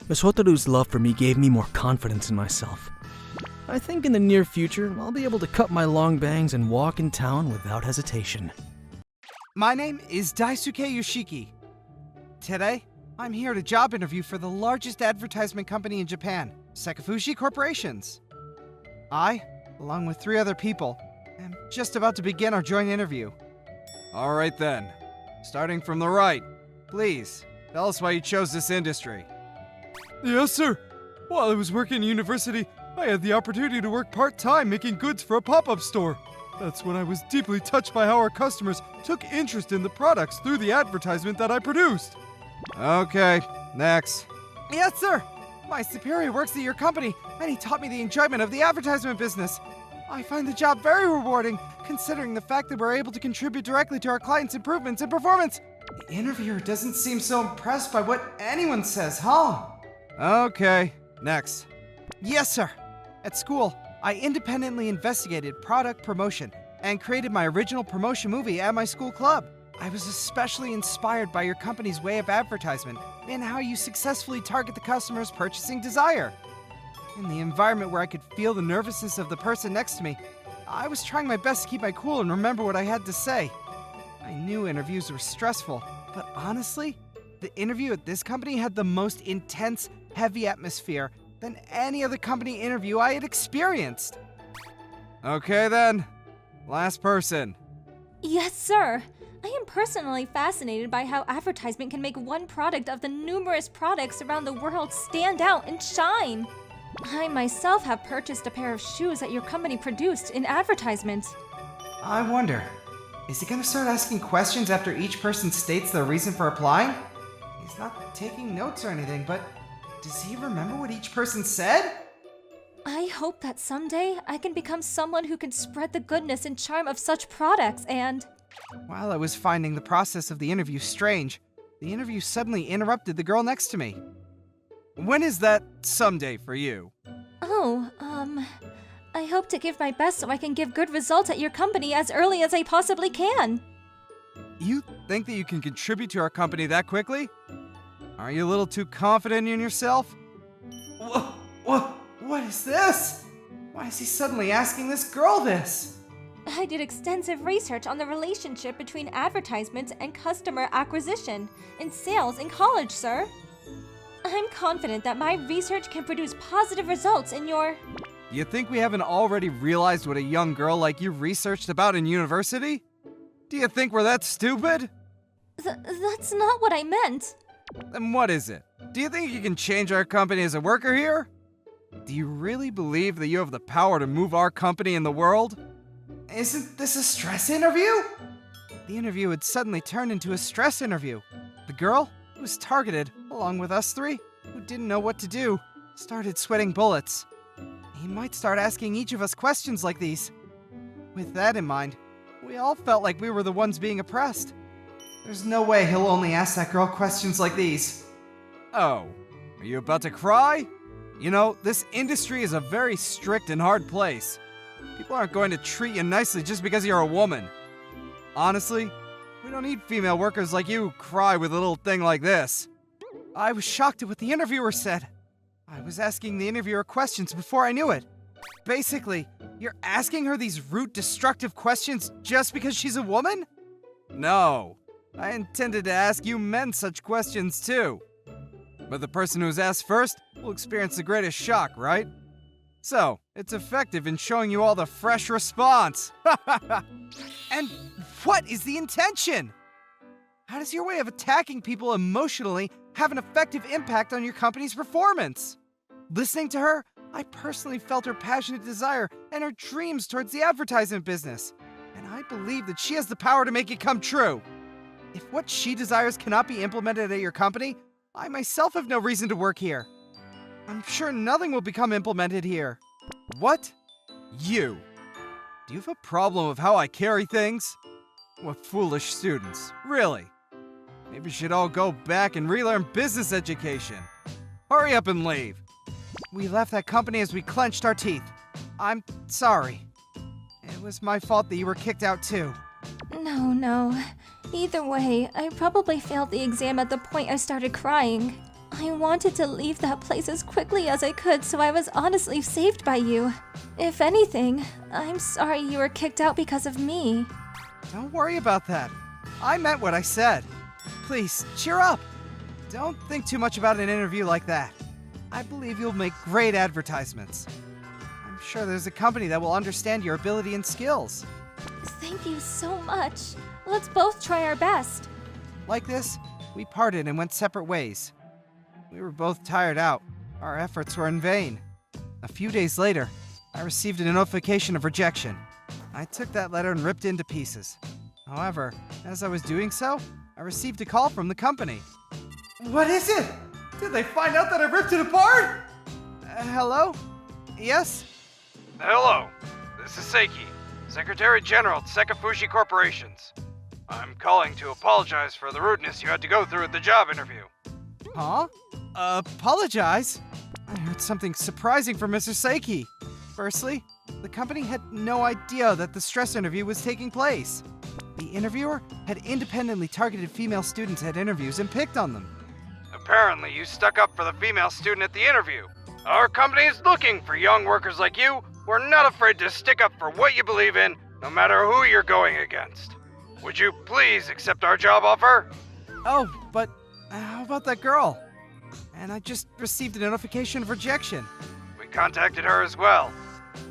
Miss Hotaru's love for me gave me more confidence in myself. I think in the near future, I'll be able to cut my long bangs and walk in town without hesitation.
My name is Daisuke Yoshiki. Today, I'm here to job interview for the largest advertisement company in Japan, Sakafushi Corporations. I, along with 3 other people, am just about to begin our joint interview. All right then, starting from the right, please, Tell us why you chose this industry. Yes, sir. While I was working in university, I had the opportunity to work part-time making goods for a pop-up store. That's when I was deeply touched by how our customers took interest in the products through the advertisement that I produced. Okay, next. Yes, sir. My superior works at your company, and he taught me the enjoyment of the advertisement business. I find the job very rewarding, considering the fact that we're able to contribute directly to our clients' improvements in performance. The interviewer doesn't seem so impressed by what anyone says, huh? Okay, next. Yes, sir. At school, I independently investigated product promotion and created my original promotion movie at my school club. I was especially inspired by your company's way of advertisement and how you successfully target the customer's purchasing desire. In the environment where I could feel the nervousness of the person next to me, I was trying my best to keep my cool and remember what I had to say. I knew interviews were stressful, but honestly, the interview at this company had the most intense, heavy atmosphere than any other company interview I had experienced. Okay then, last person.
Yes, sir. I am personally fascinated by how advertisement can make one product of the numerous products around the world stand out and shine. I myself have purchased a pair of shoes that your company produced in advertisement.
I wonder, is he gonna start asking questions after each person states their reason for applying? He's not taking notes or anything, but does he remember what each person said?
I hope that someday I can become someone who can spread the goodness and charm of such products and...
While I was finding the process of the interview strange, the interview suddenly interrupted the girl next to me. When is that someday for you?
I hope to give my best so I can give good results at your company as early as I possibly can.
You think that you can contribute to our company that quickly? Are you a little too confident in yourself? What is this? Why is he suddenly asking this girl this?
I did extensive research on the relationship between advertisements and customer acquisition and sales in college, sir. I'm confident that my research can produce positive results in your...
You think we haven't already realized what a young girl like you researched about in university? Do you think we're that stupid?
That's not what I meant.
Then what is it? Do you think you can change our company as a worker here? Do you really believe that you have the power to move our company in the world? Isn't this a stress interview? The interview had suddenly turned into a stress interview. The girl, who was targeted, along with us three, who didn't know what to do, started sweating bullets. He might start asking each of us questions like these. With that in mind, we all felt like we were the ones being oppressed. There's no way he'll only ask that girl questions like these. Oh, are you about to cry? You know, this industry is a very strict and hard place. People aren't going to treat you nicely just because you're a woman. Honestly, we don't need female workers like you who cry with a little thing like this. I was shocked at what the interviewer said. I was asking the interviewer questions before I knew it. Basically, you're asking her these rude, destructive questions just because she's a woman? No, I intended to ask you men such questions too. But the person who's asked first will experience the greatest shock, right? So, it's effective in showing you all the fresh response. And what is the intention? How does your way of attacking people emotionally have an effective impact on your company's performance? Listening to her, I personally felt her passionate desire and her dreams towards the advertisement business. And I believe that she has the power to make it come true. If what she desires cannot be implemented at your company, I myself have no reason to work here. I'm sure nothing will become implemented here. What? You? Do you have a problem with how I carry things? What foolish students, really. Maybe we should all go back and relearn business education. Hurry up and leave. We left that company as we clenched our teeth. I'm sorry. It was my fault that you were kicked out too.
No. Either way, I probably failed the exam at the point I started crying. I wanted to leave that place as quickly as I could, so I was honestly saved by you. If anything, I'm sorry you were kicked out because of me.
Don't worry about that. I meant what I said. Please, cheer up. Don't think too much about an interview like that. I believe you'll make great advertisements. I'm sure there's a company that will understand your ability and skills.
Thank you so much. Let's both try our best.
Like this, we parted and went separate ways. We were both tired out. Our efforts were in vain. A few days later, I received a notification of rejection. I took that letter and ripped it into pieces. However, as I was doing so, I received a call from the company.
What is it? Did they find out that I ripped it apart?
Hello? Yes?
Hello. This is Seiki, Secretary General at Sekafushi Corporations. I'm calling to apologize for the rudeness you had to go through at the job interview.
Huh? Apologize? I heard something surprising from Mr. Seiki. Firstly, the company had no idea that the stress interview was taking place. The interviewer had independently targeted female students at interviews and picked on them.
Apparently, you stuck up for the female student at the interview. Our company is looking for young workers like you who are not afraid to stick up for what you believe in, no matter who you're going against. Would you please accept our job offer?
Oh, but how about that girl? And I just received a notification of rejection.
We contacted her as well.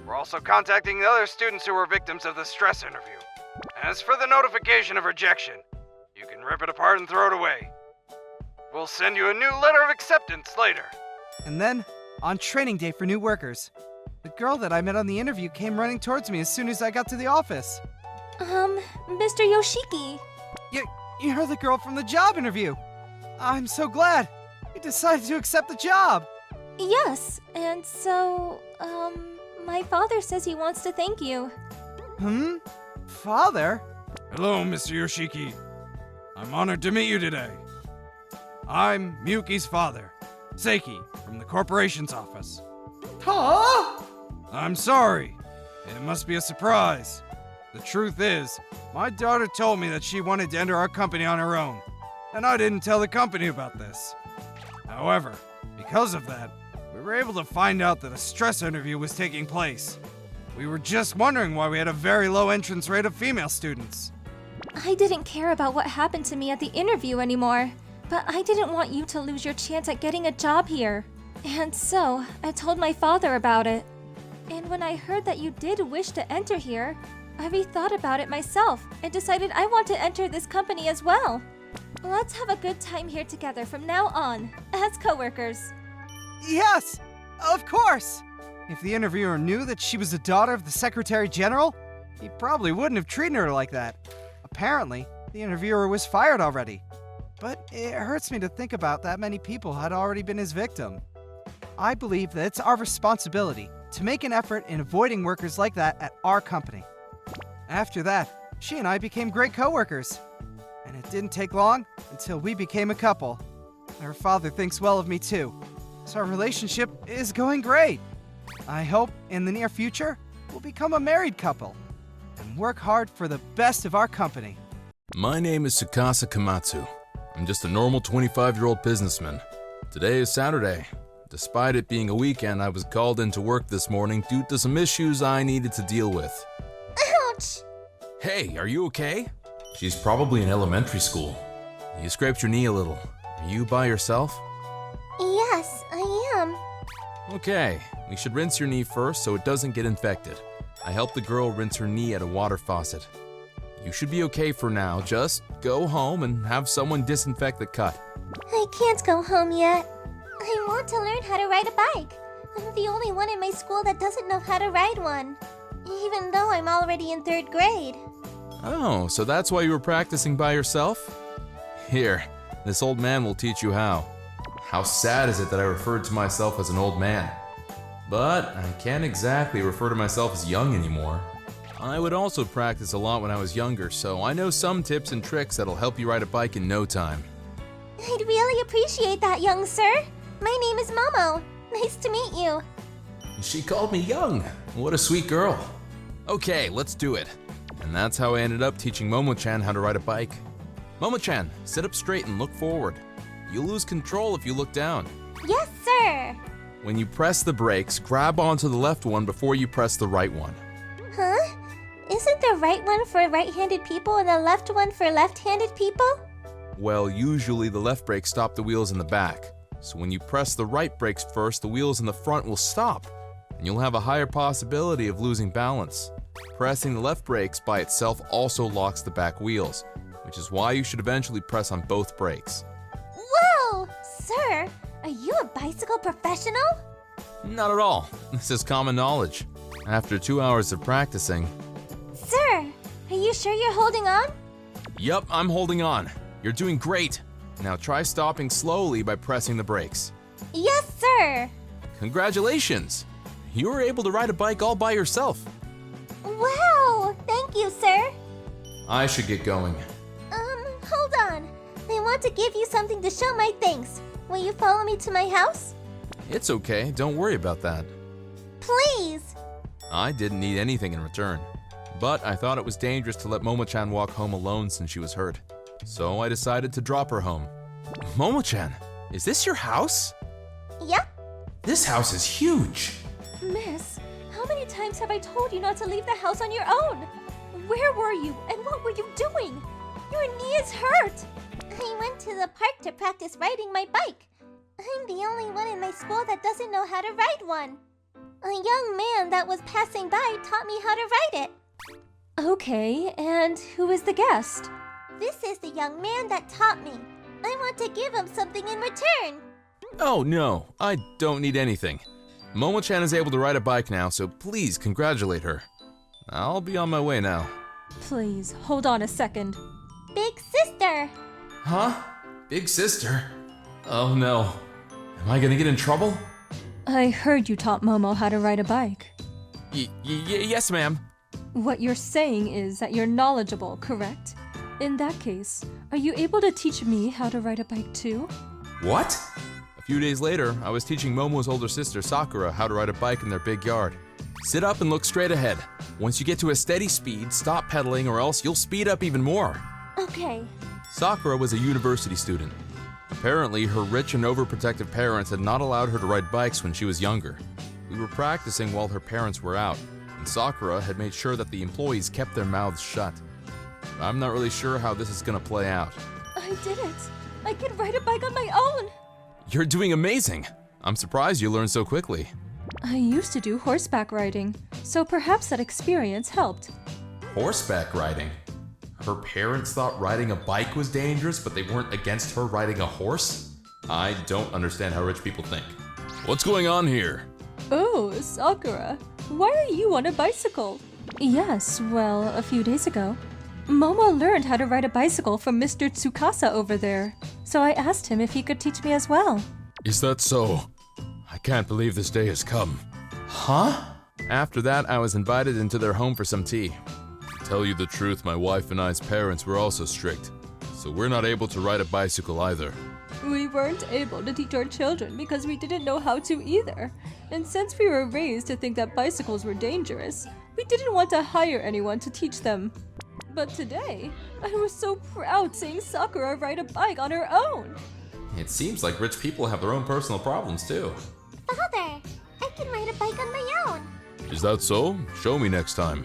We're also contacting the other students who were victims of the stress interview. As for the notification of rejection, you can rip it apart and throw it away. We'll send you a new letter of acceptance later.
And then, on training day for new workers, the girl that I met on the interview came running towards me as soon as I got to the office.
Mr. Yoshiki.
You're the girl from the job interview. I'm so glad. You decided to accept the job.
Yes, and so, my father says he wants to thank you.
Father?
Hello, Mr. Yoshiki. I'm honored to meet you today. I'm Miyuki's father, Seiki, from the corporation's office.
Huh?
I'm sorry. It must be a surprise. The truth is, my daughter told me that she wanted to enter our company on her own, and I didn't tell the company about this. However, because of that, we were able to find out that a stress interview was taking place. We were just wondering why we had a very low entrance rate of female students.
I didn't care about what happened to me at the interview anymore, but I didn't want you to lose your chance at getting a job here. And so, I told my father about it. And when I heard that you did wish to enter here, I rethought about it myself and decided I want to enter this company as well. Let's have a good time here together from now on, as coworkers.
Yes, of course. If the interviewer knew that she was the daughter of the Secretary General, he probably wouldn't have treated her like that. Apparently, the interviewer was fired already. But it hurts me to think about that many people had already been his victim. I believe that it's our responsibility to make an effort in avoiding workers like that at our company. After that, she and I became great coworkers. And it didn't take long until we became a couple. Her father thinks well of me too, so our relationship is going great. I hope in the near future we'll become a married couple and work hard for the best of our company.
My name is Tsukasa Kamatsu. I'm just a normal 25-year-old businessman. Today is Saturday. Despite it being a weekend, I was called into work this morning due to some issues I needed to deal with.
Ouch!
Hey, are you okay? She's probably in elementary school. You scraped your knee a little. Are you by yourself?
Yes, I am.
Okay, we should rinse your knee first so it doesn't get infected. I helped the girl rinse her knee at a water faucet. You should be okay for now. Just go home and have someone disinfect the cut.
I can't go home yet. I want to learn how to ride a bike. I'm the only one in my school that doesn't know how to ride one, even though I'm already in 3rd grade.
Oh, so that's why you were practicing by yourself? Here, this old man will teach you how. How sad is it that I referred to myself as an old man? But I can't exactly refer to myself as young anymore. I would also practice a lot when I was younger, so I know some tips and tricks that'll help you ride a bike in no time.
I'd really appreciate that, young sir. My name is Momo. Nice to meet you.
She called me young. What a sweet girl. Okay, let's do it. And that's how I ended up teaching Momo-chan how to ride a bike. Momo-chan, sit up straight and look forward. You'll lose control if you look down.
Yes, sir.
When you press the brakes, grab onto the left one before you press the right one.
Huh? Isn't the right one for right-handed people and the left one for left-handed people?
Well, usually the left brakes stop the wheels in the back. So when you press the right brakes first, the wheels in the front will stop, and you'll have a higher possibility of losing balance. Pressing the left brakes by itself also locks the back wheels, which is why you should eventually press on both brakes.
Are you a bicycle professional?
Not at all. This is common knowledge. After 2 hours of practicing...
Sir, are you sure you're holding on?
Yup, I'm holding on. You're doing great. Now try stopping slowly by pressing the brakes.
Yes, sir.
Congratulations! You were able to ride a bike all by yourself.
Wow, thank you, sir.
I should get going.
Hold on. I want to give you something to show my thanks. Will you follow me to my house?
It's okay, don't worry about that.
Please.
I didn't need anything in return. But I thought it was dangerous to let Momo-chan walk home alone since she was hurt. So I decided to drop her home. Momo-chan, is this your house?
Yep.
This house is huge.
Miss, how many times have I told you not to leave the house on your own? Where were you and what were you doing? Your knee is hurt. I went to the park to practice riding my bike. I'm the only one in my school that doesn't know how to ride one. A young man that was passing by taught me how to ride it. Okay, and who is the guest? This is the young man that taught me. I want to give him something in return.
Oh no, I don't need anything. Momo-chan is able to ride a bike now, so please congratulate her. I'll be on my way now.
Please, hold on a second. Big sister!
Huh? Big sister? Oh no. Am I gonna get in trouble?
I heard you taught Momo how to ride a bike.
Yes, ma'am.
What you're saying is that you're knowledgeable, correct? In that case, are you able to teach me how to ride a bike too?
What? A few days later, I was teaching Momo's older sister, Sakura, how to ride a bike in their big yard. Sit up and look straight ahead. Once you get to a steady speed, stop pedaling or else you'll speed up even more.
Okay.
Sakura was a university student. Apparently, her rich and overprotective parents had not allowed her to ride bikes when she was younger. We were practicing while her parents were out, and Sakura had made sure that the employees kept their mouths shut. I'm not really sure how this is gonna play out.
I did it. I can ride a bike on my own.
You're doing amazing. I'm surprised you learned so quickly.
I used to do horseback riding, so perhaps that experience helped.
Horseback riding? Her parents thought riding a bike was dangerous, but they weren't against her riding a horse? I don't understand how rich people think. What's going on here?
Oh, Sakura. Why are you on a bicycle? Yes, well, a few days ago. Momo learned how to ride a bicycle from Mr. Tsukasa over there, so I asked him if he could teach me as well.
Is that so? I can't believe this day has come. Huh? After that, I was invited into their home for some tea. To tell you the truth, my wife and I's parents were also strict, so we're not able to ride a bicycle either.
We weren't able to teach our children because we didn't know how to either. And since we were raised to think that bicycles were dangerous, we didn't want to hire anyone to teach them. But today, I was so proud seeing Sakura ride a bike on her own.
It seems like rich people have their own personal problems too.
Father, I can ride a bike on my own.
Is that so? Show me next time.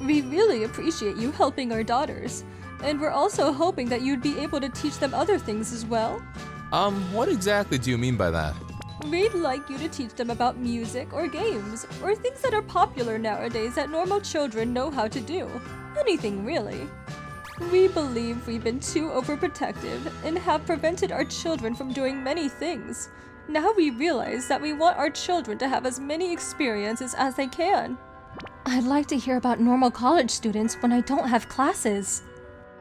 We really appreciate you helping our daughters. And we're also hoping that you'd be able to teach them other things as well.
What exactly do you mean by that?
We'd like you to teach them about music or games, or things that are popular nowadays that normal children know how to do. Anything really. We believe we've been too overprotective and have prevented our children from doing many things. Now we realize that we want our children to have as many experiences as they can. I'd like to hear about normal college students when I don't have classes.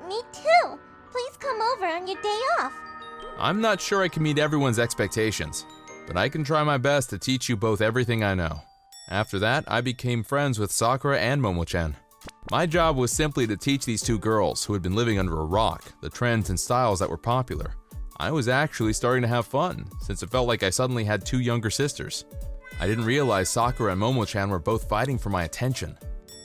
Me too. Please come over on your day off.
I'm not sure I can meet everyone's expectations, but I can try my best to teach you both everything I know. After that, I became friends with Sakura and Momo-chan. My job was simply to teach these two girls who had been living under a rock the trends and styles that were popular. I was actually starting to have fun, since it felt like I suddenly had two younger sisters. I didn't realize Sakura and Momo-chan were both fighting for my attention.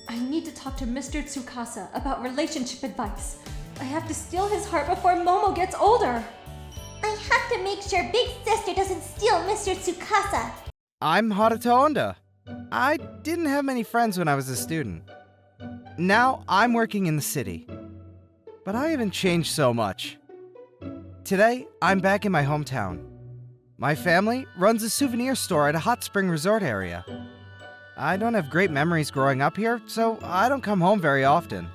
I need to talk to Mr. Tsukasa about relationship advice. I have to steal his heart before Momo gets older. I have to make sure Big Sister doesn't steal Mr. Tsukasa.
I'm Haruto Honda. I didn't have many friends when I was a student. Now I'm working in the city. But I haven't changed so much. Today, I'm back in my hometown. My family runs a souvenir store at a hot spring resort area. I don't have great memories growing up here, so I don't come home very often.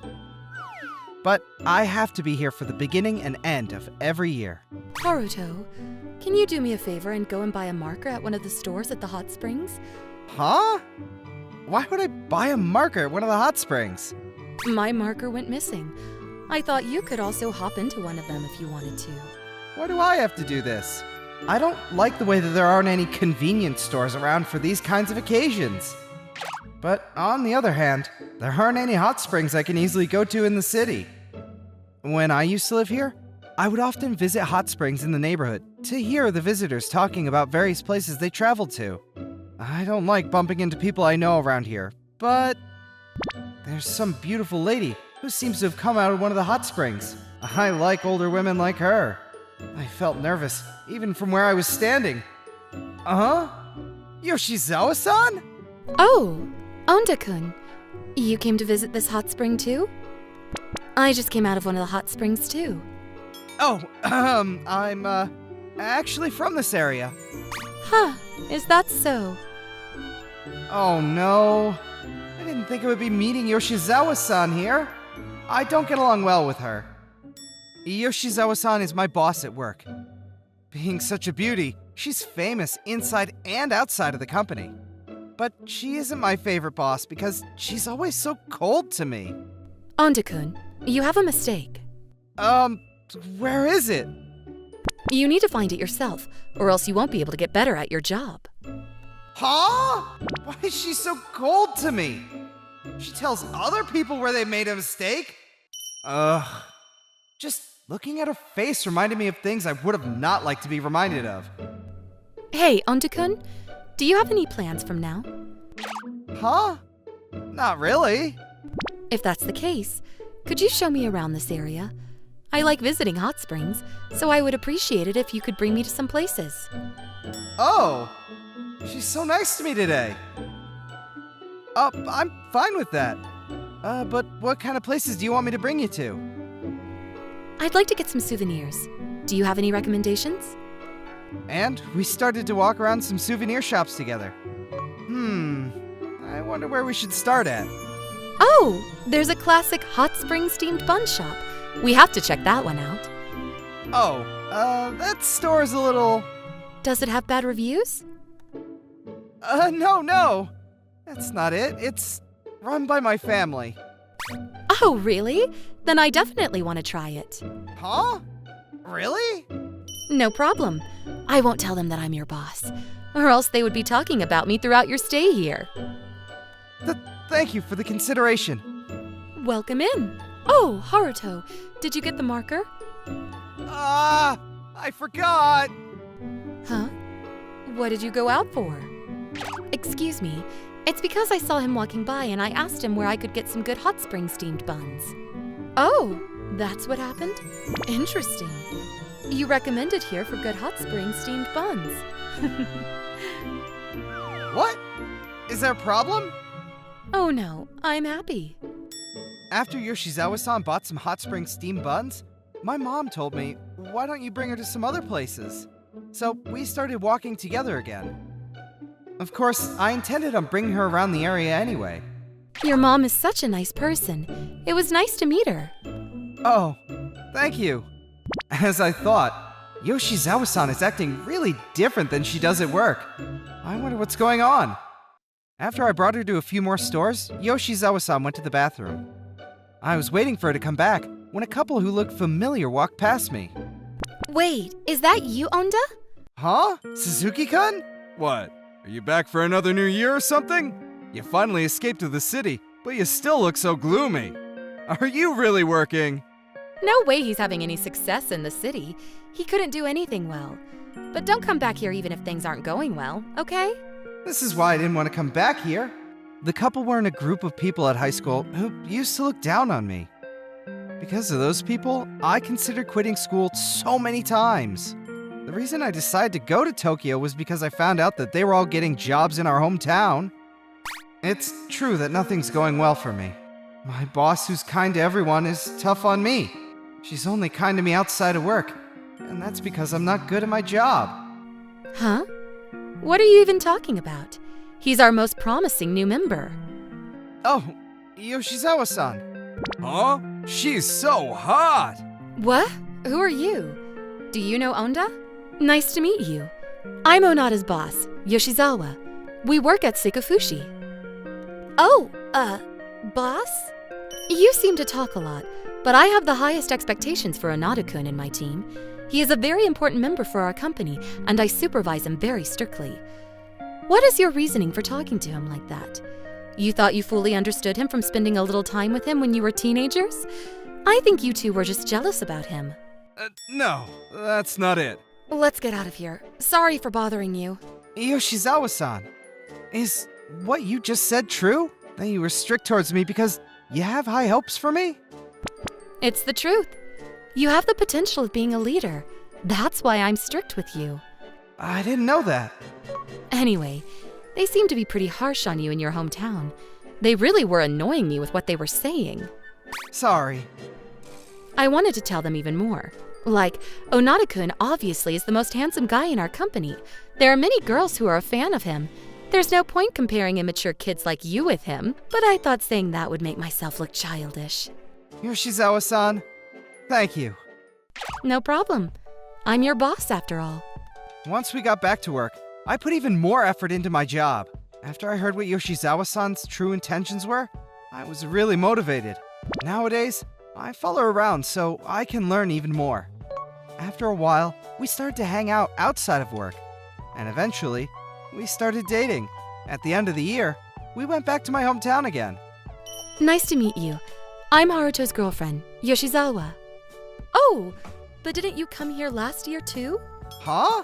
But I have to be here for the beginning and end of every year.
Haruto, can you do me a favor and go and buy a marker at one of the stores at the hot springs?
Huh? Why would I buy a marker at one of the hot springs?
My marker went missing. I thought you could also hop into one of them if you wanted to.
Why do I have to do this? I don't like the way that there aren't any convenience stores around for these kinds of occasions. But on the other hand, there aren't any hot springs I can easily go to in the city. When I used to live here, I would often visit hot springs in the neighborhood to hear the visitors talking about various places they traveled to. I don't like bumping into people I know around here, but there's some beautiful lady who seems to have come out of one of the hot springs. I like older women like her. I felt nervous, even from where I was standing. Yoshizawa-san?
Oh, Onda-kun. You came to visit this hot spring too? I just came out of one of the hot springs too.
Oh, I'm, actually from this area.
Huh, is that so?
Oh no. I didn't think I would be meeting Yoshizawa-san here. I don't get along well with her. Yoshizawa-san is my boss at work. Being such a beauty, she's famous inside and outside of the company. But she isn't my favorite boss because she's always so cold to me.
Onda-kun, you have a mistake.
Where is it?
You need to find it yourself, or else you won't be able to get better at your job.
Huh? Why is she so cold to me? She tells other people where they made a mistake. Just looking at her face reminded me of things I would have not liked to be reminded of.
Hey, Onda-kun, do you have any plans from now?
Huh? Not really.
If that's the case, could you show me around this area? I like visiting hot springs, so I would appreciate it if you could bring me to some places.
Oh, she's so nice to me today. I'm fine with that. But what kind of places do you want me to bring you to?
I'd like to get some souvenirs. Do you have any recommendations?
And we started to walk around some souvenir shops together. I wonder where we should start at.
Oh, there's a classic hot spring steamed bun shop. We have to check that one out.
Oh, that store is a little...
Does it have bad reviews?
No. That's not it. It's run by my family.
Oh, really? Then I definitely want to try it.
Huh? Really?
No problem. I won't tell them that I'm your boss, or else they would be talking about me throughout your stay here.
Thank you for the consideration.
Welcome in. Oh, Haruto, did you get the marker?
I forgot.
Huh? What did you go out for? Excuse me, it's because I saw him walking by and I asked him where I could get some good hot spring steamed buns. Oh, that's what happened? Interesting. You recommended here for good hot spring steamed buns.
What? Is there a problem?
Oh no, I'm happy.
After Yoshizawa-san bought some hot spring steamed buns, my mom told me, why don't you bring her to some other places? So we started walking together again. Of course, I intended on bringing her around the area anyway.
Your mom is such a nice person. It was nice to meet her.
Oh, thank you. As I thought, Yoshizawa-san is acting really different than she does at work. I wonder what's going on. After I brought her to a few more stores, Yoshizawa-san went to the bathroom. I was waiting for her to come back when a couple who looked familiar walked past me.
Wait, is that you, Onda?
Huh? Suzuki-kun? What? Are you back for another new year or something? You finally escaped to the city, but you still look so gloomy. Are you really working?
No way he's having any success in the city. He couldn't do anything well. But don't come back here even if things aren't going well, okay?
This is why I didn't want to come back here. The couple were in a group of people at high school who used to look down on me. Because of those people, I considered quitting school so many times. The reason I decided to go to Tokyo was because I found out that they were all getting jobs in our hometown. It's true that nothing's going well for me. My boss, who's kind to everyone, is tough on me. She's only kind to me outside of work, and that's because I'm not good at my job.
Huh? What are you even talking about? He's our most promising new member.
Oh, Yoshizawa-san. Huh? She's so hot!
What? Who are you? Do you know Onda? Nice to meet you. I'm Onata's boss, Yoshizawa. We work at Sikafushi. Oh, boss? You seem to talk a lot, but I have the highest expectations for Onata-kun in my team. He is a very important member for our company, and I supervise him very strictly. What is your reasoning for talking to him like that? You thought you fully understood him from spending a little time with him when you were teenagers? I think you two were just jealous about him.
No, that's not it.
Let's get out of here. Sorry for bothering you.
Yoshizawa-san, is what you just said true? That you were strict towards me because you have high hopes for me?
It's the truth. You have the potential of being a leader. That's why I'm strict with you.
I didn't know that.
Anyway, they seem to be pretty harsh on you in your hometown. They really were annoying me with what they were saying.
Sorry.
I wanted to tell them even more. Like, Onata-kun obviously is the most handsome guy in our company. There are many girls who are a fan of him. There's no point comparing immature kids like you with him, but I thought saying that would make myself look childish.
Yoshizawa-san, thank you.
No problem. I'm your boss after all.
Once we got back to work, I put even more effort into my job. After I heard what Yoshizawa-san's true intentions were, I was really motivated. Nowadays, I follow her around so I can learn even more. After a while, we started to hang out outside of work. And eventually, we started dating. At the end of the year, we went back to my hometown again.
Nice to meet you. I'm Haruto's girlfriend, Yoshizawa. Oh, but didn't you come here last year too?
Huh?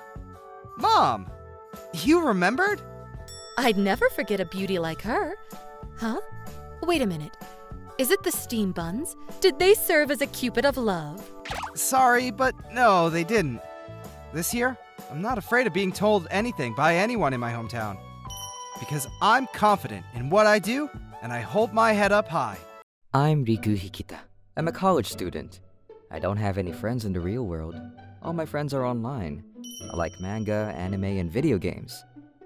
Mom, you remembered?
I'd never forget a beauty like her. Huh? Wait a minute. Is it the steam buns? Did they serve as a cupid of love?
Sorry, but no, they didn't. This year, I'm not afraid of being told anything by anyone in my hometown. Because I'm confident in what I do, and I hold my head up high.
I'm Riku Hikita. I'm a college student. I don't have any friends in the real world. All my friends are online. I like manga, anime, and video games.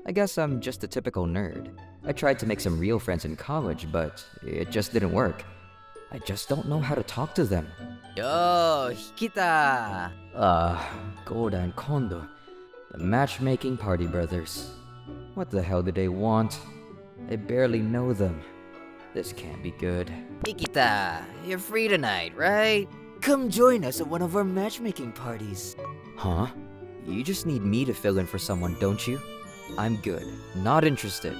I guess I'm just a typical nerd. I tried to make some real friends in college, but it just didn't work. I just don't know how to talk to them.
Yo, Hikita!
Goda and Kondo. The matchmaking party brothers. What the hell do they want? I barely know them. This can't be good.
Hikita, you're free tonight, right? Come join us at one of our matchmaking parties.
Huh? You just need me to fill in for someone, don't you? I'm good. Not interested.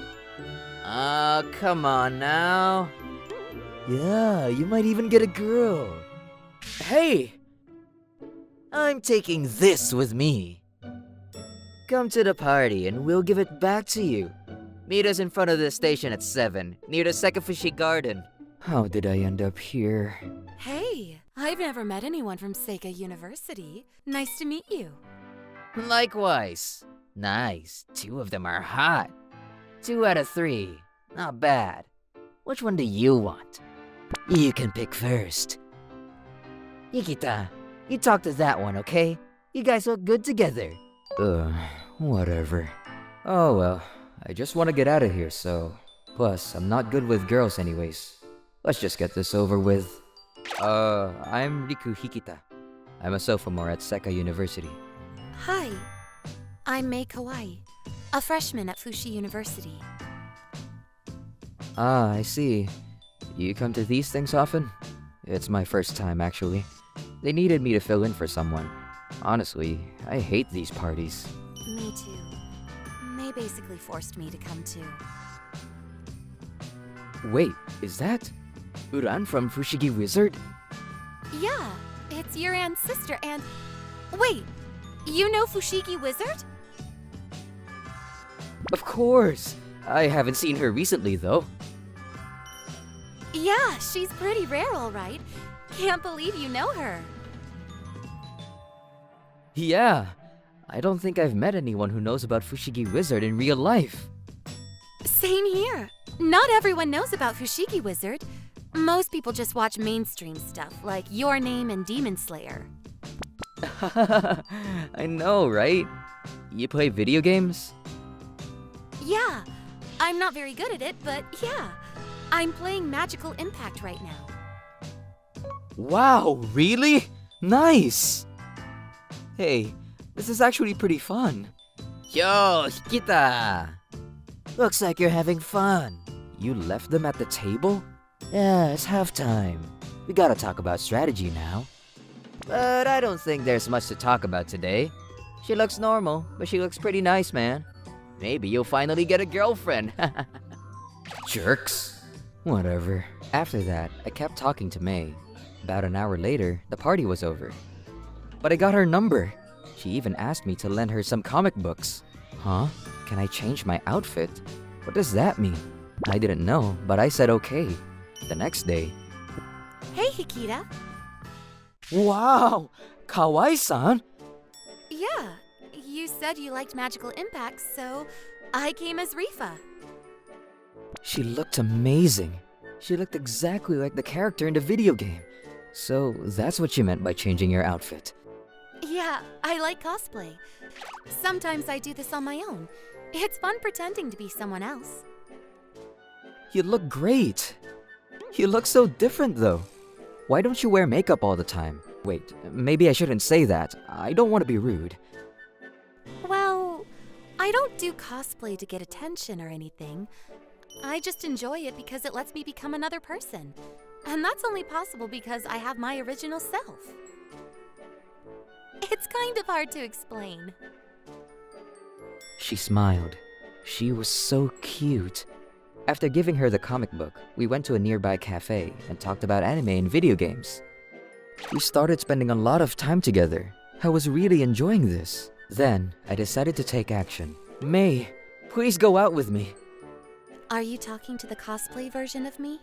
Oh, come on now. Yeah, you might even get a girl. Hey! I'm taking this with me. Come to the party and we'll give it back to you. Meet us in front of the station at 7, near the Sekafushi Garden.
How did I end up here?
Hey, I've never met anyone from Seika University. Nice to meet you.
Likewise. Nice. 2 of them are hot. 2 out of 3. Not bad. Which one do you want? You can pick first. Hikita, you talk to that one, okay? You guys look good together.
Whatever. Oh well, I just want to get out of here, so... Plus, I'm not good with girls anyways. Let's just get this over with. I'm Riku Hikita. I'm a sophomore at Sekai University.
Hi, I'm Mei Kawai, a freshman at Fushi University.
Ah, I see. You come to these things often? It's my first time, actually. They needed me to fill in for someone. Honestly, I hate these parties.
Me too. They basically forced me to come too.
Wait, is that Uran from Fushigi Wizard?
Yeah, it's your aunt's sister and... Wait, you know Fushigi Wizard?
Of course! I haven't seen her recently, though.
Yeah, she's pretty rare, alright. Can't believe you know her.
Yeah, I don't think I've met anyone who knows about Fushigi Wizard in real life.
Same here. Not everyone knows about Fushigi Wizard. Most people just watch mainstream stuff like Your Name and Demon Slayer.
I know, right? You play video games?
Yeah, I'm not very good at it, but yeah. I'm playing Magical Impact right now.
Wow, really? Nice! Hey, This is actually pretty fun.
Yo, Hikita! Looks like you're having fun.
You left them at the table?
Yeah, it's halftime. We gotta talk about strategy now. But I don't think there's much to talk about today. She looks normal, but she looks pretty nice, man. Maybe you'll finally get a girlfriend.
Jerks. Whatever. After that, I kept talking to May. About an hour later, the party was over. But I got her number. She even asked me to lend her some comic books. Huh? Can I change my outfit? What does that mean? I didn't know, but I said okay. The next day...
Hey, Hikita.
Wow! Kawaii-san?
Yeah, you said you liked magical impacts, so I came as Rifa.
She looked amazing. She looked exactly like the character in the video game. So that's what you meant by changing your outfit.
Yeah, I like cosplay. Sometimes I do this on my own. It's fun pretending to be someone else.
You look great. You look so different though. Why don't you wear makeup all the time? Wait, maybe I shouldn't say that. I don't want to be rude.
Well, I don't do cosplay to get attention or anything. I just enjoy it because it lets me become another person. And that's only possible because I have my original self. It's kind of hard to explain.
She smiled. She was so cute. After giving her the comic book, we went to a nearby cafe and talked about anime and video games. We started spending a lot of time together. I was really enjoying this. Then, I decided to take action. May, please go out with me.
Are you talking to the cosplay version of me?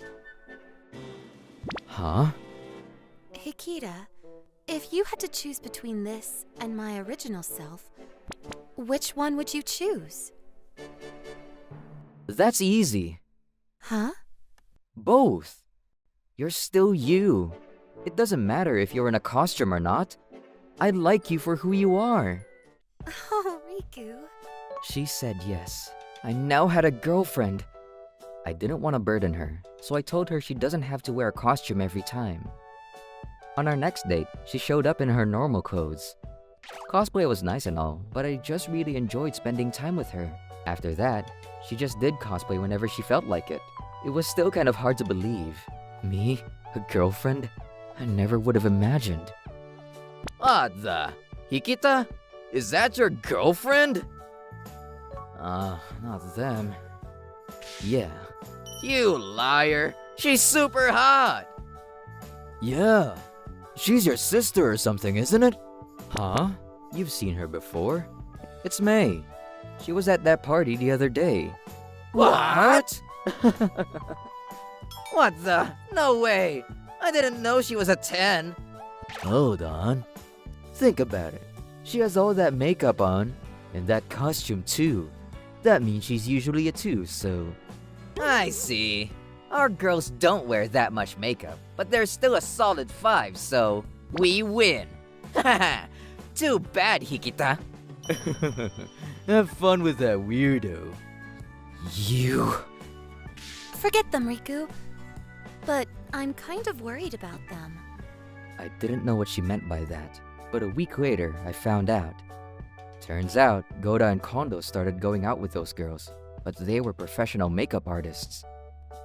Huh?
Hikita, if you had to choose between this and my original self, which one would you choose?
That's easy.
Huh?
Both. You're still you. It doesn't matter if you're in a costume or not. I like you for who you are.
Oh, Riku.
She said yes. I now had a girlfriend. I didn't want to burden her, so I told her she doesn't have to wear a costume every time. On our next date, she showed up in her normal clothes. Cosplay was nice and all, but I just really enjoyed spending time with her. After that, she just did cosplay whenever she felt like it. It was still kind of hard to believe. Me? A girlfriend? I never would have imagined.
What the? Hikita? Is that your girlfriend?
Not them. Yeah.
You liar. She's super hot.
Yeah. She's your sister or something, isn't it? Huh? You've seen her before. It's May. She was at that party the other day.
What? What the? No way. I didn't know she was a 10.
Hold on. Think about it. She has all that makeup on, and that costume too. That means she's usually a 2, so...
I see. Our girls don't wear that much makeup, but they're still a solid 5, so we win. Too bad, Hikita.
Have fun with that weirdo. You...
Forget them, Riku. But I'm kind of worried about them.
I didn't know what she meant by that, but a week later, I found out. Turns out, Goda and Kondo started going out with those girls, but they were professional makeup artists.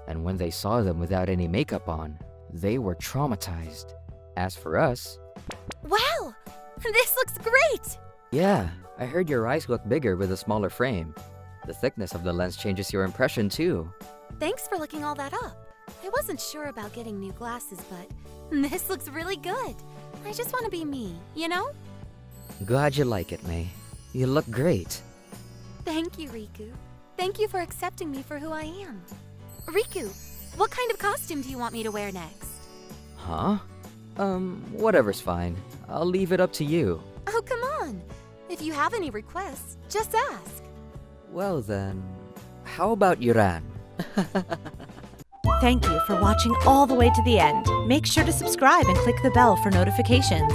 And when they saw them without any makeup on, they were traumatized. As for us...
Wow! This looks great!
Yeah, I heard your eyes look bigger with a smaller frame. The thickness of the lens changes your impression too.
Thanks for looking all that up. I wasn't sure about getting new glasses, but this looks really good. I just want to be me, you know?
Glad you like it, May. You look great.
Thank you, Riku. Thank you for accepting me for who I am. Riku, what kind of costume do you want me to wear next?
Huh? Whatever's fine. I'll leave it up to you.
Oh, come on. If you have any requests, just ask.
Well then, how about Yuran?
Thank you for watching all the way to the end. Make sure to subscribe and click the bell for notifications.